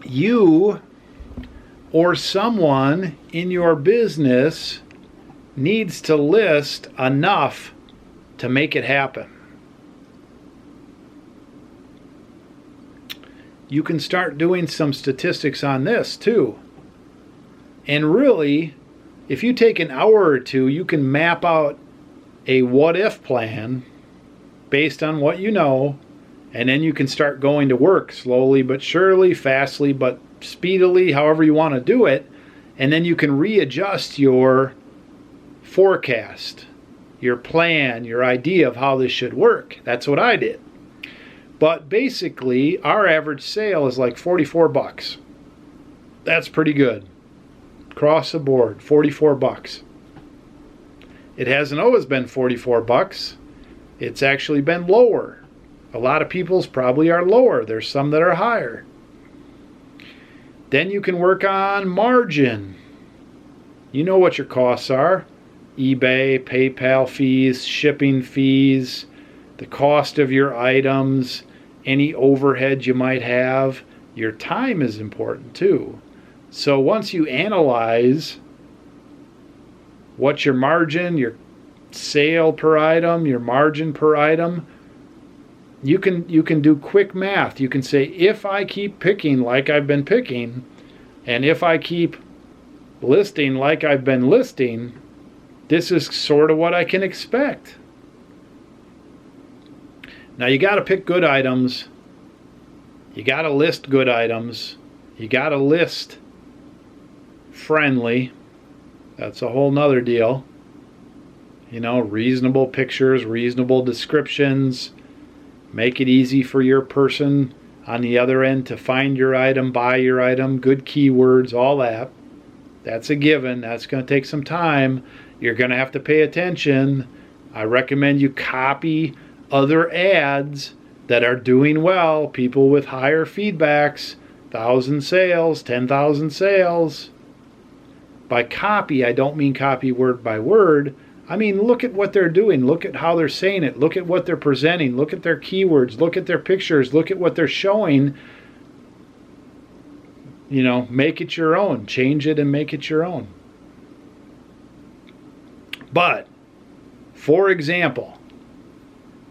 You or someone in your business needs to list enough to make it happen. You can start doing some statistics on this too. And really, if you take an hour or two, you can map out a what-if plan based on what you know, and then you can start going to work slowly but surely, fastly but speedily, however you want to do it, and then you can readjust your forecast, your plan, your idea of how this should work. That's what I did. But basically, our average sale is like 44 bucks. That's pretty good. Across the board, 44 bucks. It hasn't always been 44 bucks. It's actually been lower. A lot of people's probably are lower. There's some that are higher. Then you can work on margin. You know what your costs are. eBay, PayPal fees, shipping fees, the cost of your items, any overhead you might have. Your time is important too. So once you analyze what's your margin, your sale per item, your margin per item, you can do quick math. You can say, if I keep picking like I've been picking, and if I keep listing like I've been listing, this is sort of what I can expect. Now you got to pick good items. You got to list good items. You got to list friendly. That's a whole nother deal. You know, reasonable pictures, reasonable descriptions. Make it easy for your person on the other end to find your item, buy your item, good keywords, all that. That's a given. That's going to take some time. You're going to have to pay attention. I recommend you copy other ads that are doing well, people with higher feedbacks, 1,000 sales, 10,000 sales. By copy, I don't mean copy word by word. I mean, look at what they're doing. Look at how they're saying it. Look at what they're presenting. Look at their keywords. Look at their pictures. Look at what they're showing. You know, make it your own. Change it and make it your own. But, for example,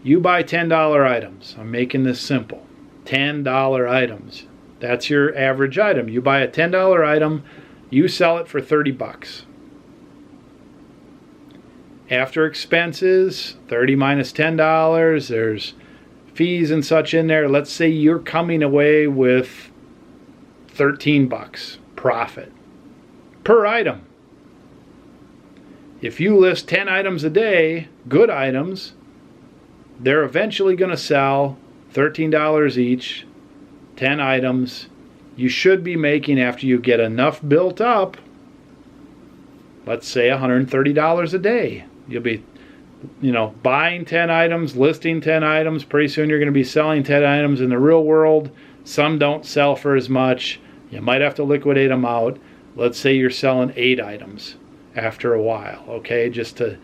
you buy $10 items. I'm making this simple. $10 items. That's your average item. You buy a $10 item, you sell it for 30 bucks. After expenses, 30 minus $10, there's fees and such in there. Let's say you're coming away with 13 bucks profit per item. If you list 10 items a day, good items, they're eventually going to sell $13 each, 10 items. You should be making, after you get enough built up, let's say $130 a day. You'll be, you know, buying 10 items, listing 10 items. Pretty soon you're going to be selling 10 items in the real world. Some don't sell for as much. You might have to liquidate them out. Let's say you're selling 8 items after a while, okay, just to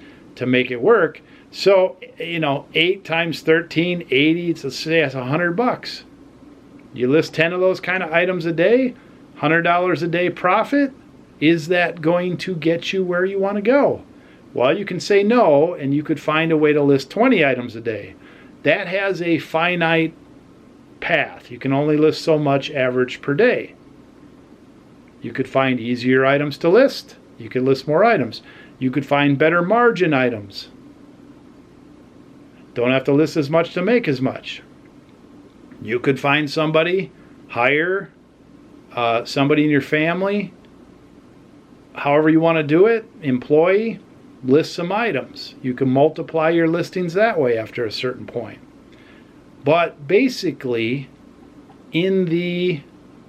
make it work. So, you know, 8 times 13, 80, let's say that's 100 bucks. You list 10 of those kind of items a day, $100 a day profit. Is that going to get you where you want to go? Well, you can say no, and you could find a way to list 20 items a day. That has a finite path. You can only list so much average per day. You could find easier items to list. You could list more items. You could find better margin items. Don't have to list as much to make as much. You could find somebody, hire somebody in your family, however you want to do it, employee, list some items. You can multiply your listings that way after a certain point. But basically, in the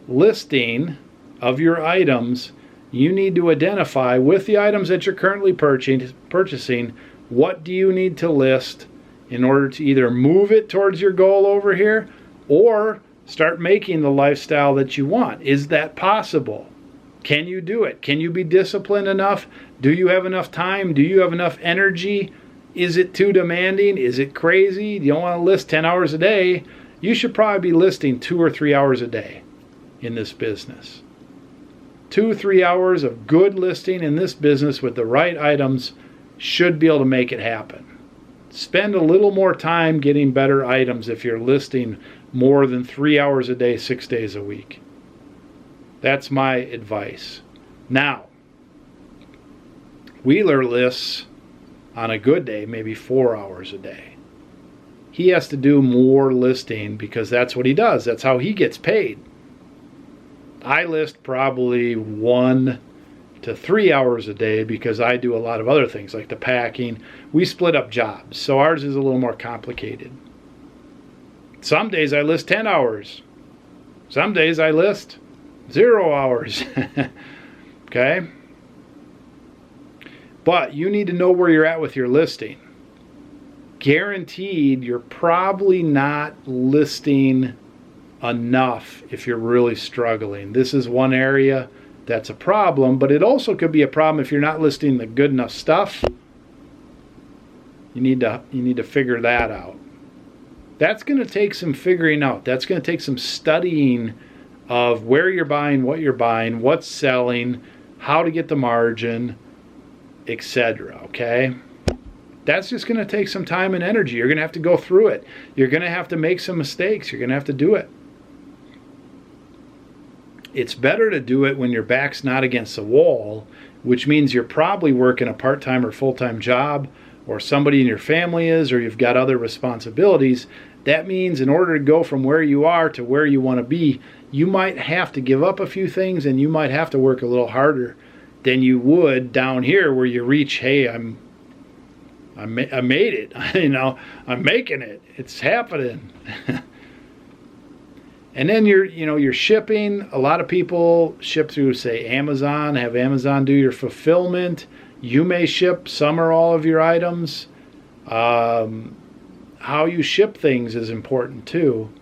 listing of your items, you need to identify with the items that you're currently purchasing, what do you need to list in order to either move it towards your goal over here or start making the lifestyle that you want. Is that possible? Can you do it? Can you be disciplined enough? Do you have enough time? Do you have enough energy? Is it too demanding? Is it crazy? You don't want to list 10 hours a day. You should probably be listing 2 or 3 hours a day in this business. 2-3 hours of good listing in this business with the right items should be able to make it happen. Spend a little more time getting better items if you're listing more than 3 hours a day, 6 days a week. That's my advice. Now, Wheeler lists on a good day maybe 4 hours a day. He has to do more listing because that's what he does. That's how he gets paid. I list probably 1 to 3 hours a day because I do a lot of other things like the packing. We split up jobs, so ours is a little more complicated. Some days I list 10 hours. Some days I list 0 hours. Okay? But you need to know where you're at with your listing. Guaranteed, you're probably not listing enough if you're really struggling. This is one area that's a problem, but it also could be a problem if you're not listing the good enough stuff. You need to figure that out. That's going to take some figuring out. That's going to take some studying of where you're buying, what's selling, how to get the margin, etc. Okay? That's just going to take some time and energy. You're going to have to go through it. You're going to have to make some mistakes. You're going to have to do it. It's better to do it when your back's not against the wall, which means you're probably working a part-time or full-time job, or somebody in your family is, or you've got other responsibilities. That means in order to go from where you are to where you want to be, you might have to give up a few things and you might have to work a little harder than you would down here where you reach, hey, I made it. I'm making it. It's happening. And then you're shipping. A lot of people ship through, say, Amazon, have Amazon do your fulfillment. You may ship some or all of your items. How you ship things is important too.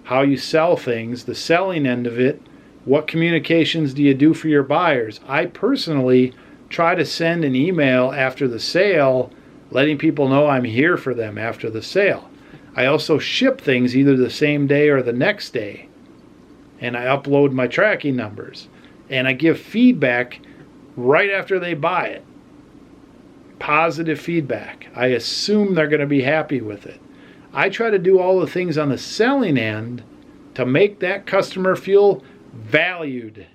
How you sell things, the selling end of it. What communications do you do for your buyers? I personally try to send an email after the sale, letting people know I'm here for them after the sale. I also ship things either the same day or the next day. And I upload my tracking numbers. And I give feedback right after they buy it. Positive feedback. I assume they're going to be happy with it. I try to do all the things on the selling end to make that customer feel valued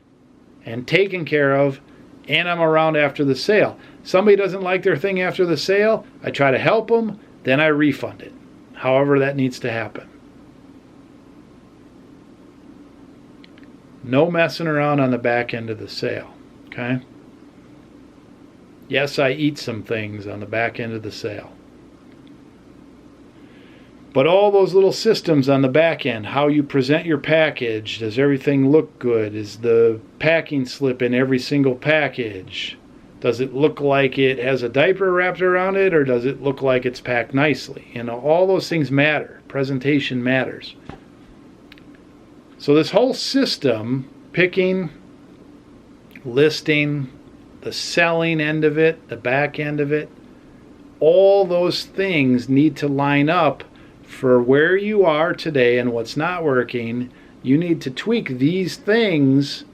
and taken care of, and I'm around after the sale. Somebody doesn't like their thing after the sale, I try to help them, then I refund it. However that needs to happen. No messing around on the back end of the sale, okay? Yes, I eat some things on the back end of the sale. But all those little systems on the back end, how you present your package, does everything look good? Is the packing slip in every single package? Does it look like it has a diaper wrapped around it, or does it look like it's packed nicely? All those things matter. Presentation matters. So this whole system, picking, listing, the selling end of it, the back end of it, all those things need to line up for where you are today and what's not working. You need to tweak these things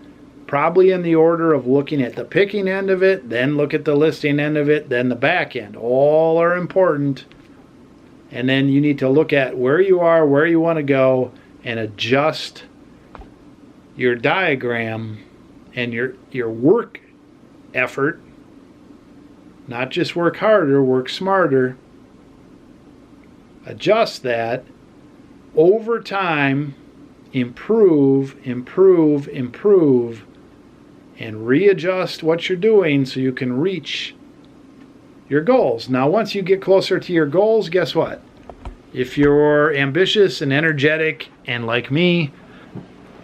probably in the order of looking at the picking end of it, then look at the listing end of it, then the back end. All are important. And then you need to look at where you are, where you want to go, and adjust your diagram and your work effort. Not just work harder, work smarter. Adjust that over time, improve, and readjust what you're doing so you can reach your goals. Now, once you get closer to your goals, guess what? If you're ambitious and energetic and like me,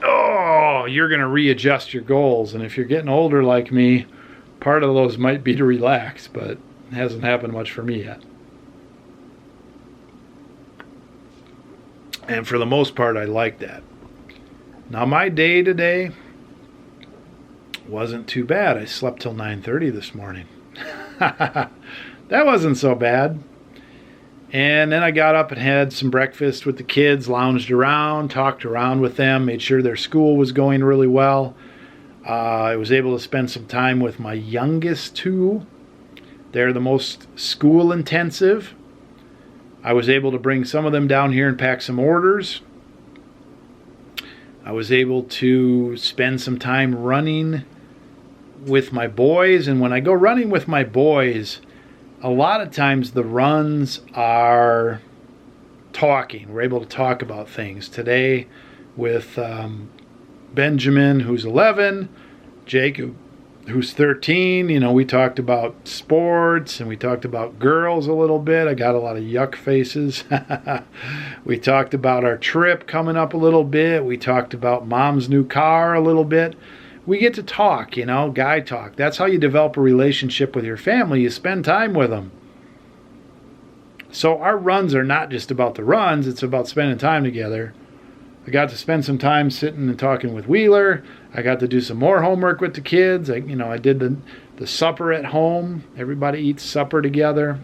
you're going to readjust your goals. And if you're getting older like me, part of those might be to relax, but it hasn't happened much for me yet. And for the most part, I like that. Now, my day today wasn't too bad. I slept till 9:30 this morning. That wasn't so bad. And then I got up and had some breakfast with the kids, lounged around, talked around with them, made sure their school was going really well. I was able to spend some time with my youngest two. They're the most school intensive. I was able to bring some of them down here and pack some orders. I was able to spend some time running with my boys. And when I go running with my boys, a lot of times the runs are talking. We're able to talk about things. Today with Benjamin, who's 11, Jacob, who's 13, we talked about sports and we talked about girls a little bit. I got a lot of yuck faces. We talked about our trip coming up a little bit. We talked about mom's new car a little bit. We get to talk, guy talk. That's how you develop a relationship with your family. You spend time with them. So our runs are not just about the runs. It's about spending time together. I got to spend some time sitting and talking with Wheeler. I got to do some more homework with the kids. I did the supper at home. Everybody eats supper together.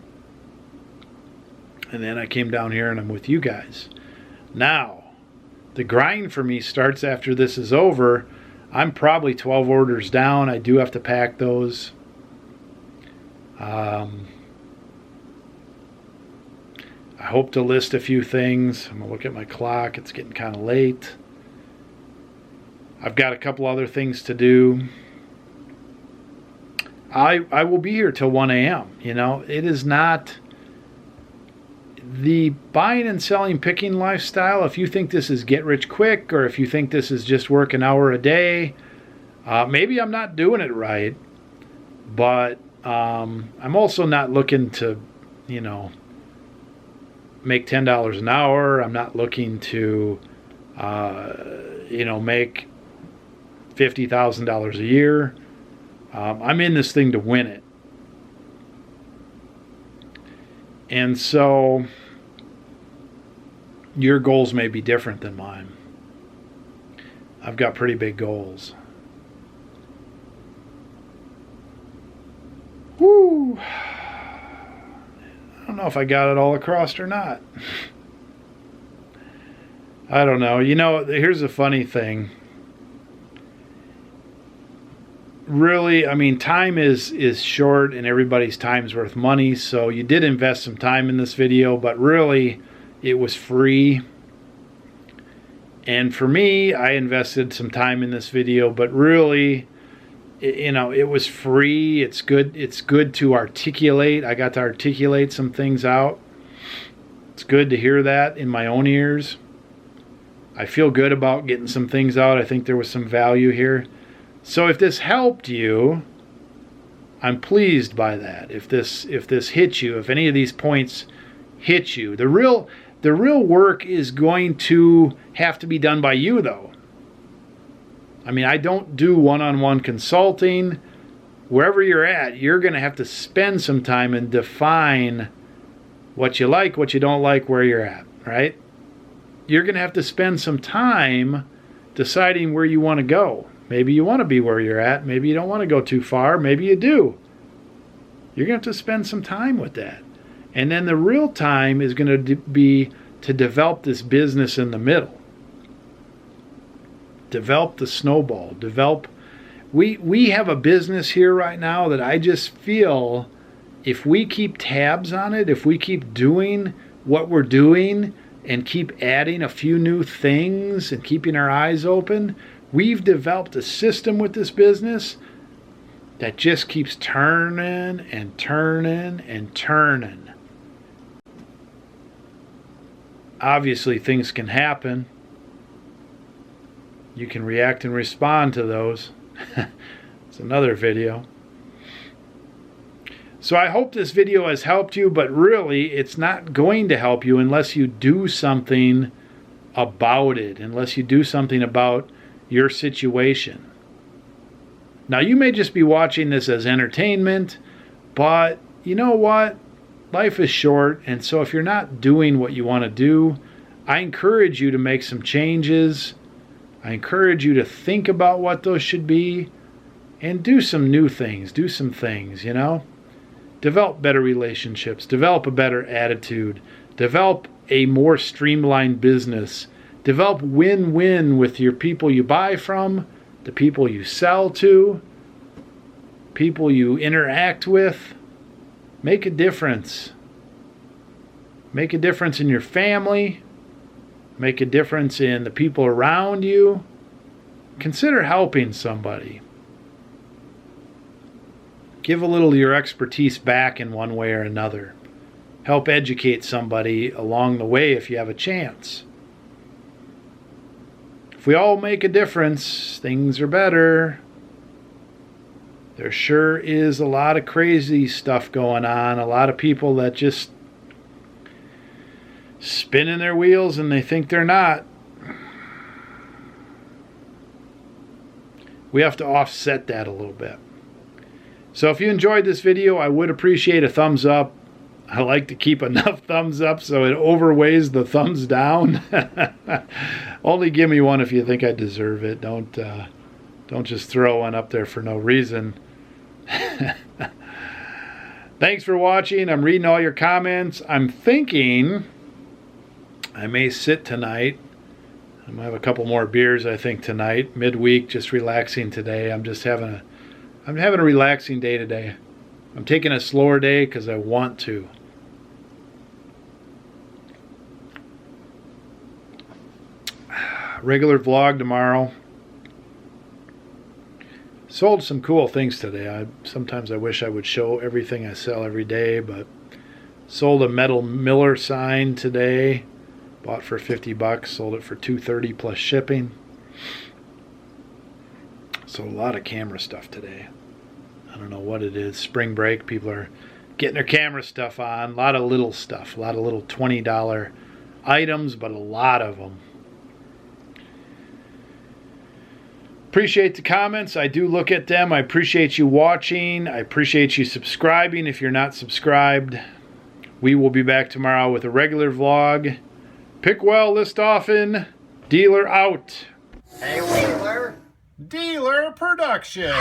And then I came down here and I'm with you guys. Now, the grind for me starts after this is over. I'm probably 12 orders down. I do have to pack those. I hope to list a few things. I'm going to look at my clock. It's getting kind of late. I've got a couple other things to do. I will be here till 1 a.m. It is not the buying and selling picking lifestyle. If you think this is get rich quick, or if you think this is just work an hour a day, maybe I'm not doing it right. But I'm also not looking to, make $10 an hour. I'm not looking to, make $50,000 a year. I'm in this thing to win it. And so your goals may be different than mine. I've got pretty big goals. Woo! I don't know if I got it all across or not. I don't know. Here's a funny thing. Really, time is short and everybody's time's worth money. So you did invest some time in this video, but really it was free. And for me, I invested some time in this video, but really, it was free. It's good to articulate. I got to articulate some things out. It's good to hear that in my own ears. I feel good about getting some things out. I think there was some value here. So if this helped you, I'm pleased by that. If this hit you, if any of these points hit you, the real work is going to have to be done by you, though. I don't do one-on-one consulting. Wherever you're at, you're going to have to spend some time and define what you like, what you don't like, where you're at, right? You're going to have to spend some time deciding where you want to go. Maybe you want to be where you're at. Maybe you don't want to go too far. Maybe you do. You're going to have to spend some time with that. And then the real time is going to be to develop this business in the middle. Develop the snowball. We have a business here right now that I just feel if we keep tabs on it, if we keep doing what we're doing and keep adding a few new things and keeping our eyes open, we've developed a system with this business that just keeps turning and turning and turning. Obviously, things can happen. You can react and respond to those. It's another video. So I hope this video has helped you, but really it's not going to help you unless you do something about it, unless you do something about your situation. Now, you may just be watching this as entertainment, but you know what? Life is short, and so if you're not doing what you want to do, I encourage you to make some changes. I encourage you to think about what those should be and do some new things, do some things, Develop better relationships, develop a better attitude, develop a more streamlined business, develop win-win with your people you buy from the people you sell to, people you interact with. Make a difference. Make a difference in your family. Make a difference in the people around you. Consider helping somebody. Give a little of your expertise back in one way or another. Help educate somebody along the way if you have a chance. If we all make a difference, things are better. There sure is a lot of crazy stuff going on. A lot of people that just spinning their wheels and they think they're not. We have to offset that a little bit. So if you enjoyed this video, I would appreciate a thumbs up. I like to keep enough thumbs up so it overweighs the thumbs down. Only give me one if you think I deserve it. Don't just throw one up there for no reason. Thanks for watching. I'm reading all your comments. I'm thinking I may sit tonight. I'm gonna have a couple more beers, I think, tonight. Midweek, just relaxing today. I'm having a relaxing day today. I'm taking a slower day because I want to. Regular vlog tomorrow. Sold some cool things today. Sometimes I wish I would show everything I sell every day, but sold a metal Miller sign today. Bought for 50 bucks, sold it for $2.30 plus shipping. So a lot of camera stuff today. I don't know what it is. Spring break, people are getting their camera stuff on. A lot of little stuff, a lot of little $20 items, but a lot of them. Appreciate the comments. I do look at them. I appreciate you watching. I appreciate you subscribing if you're not subscribed. We will be back tomorrow with a regular vlog. Pick well, list often. Dealer out. Hey, Wheeler. Dealer production.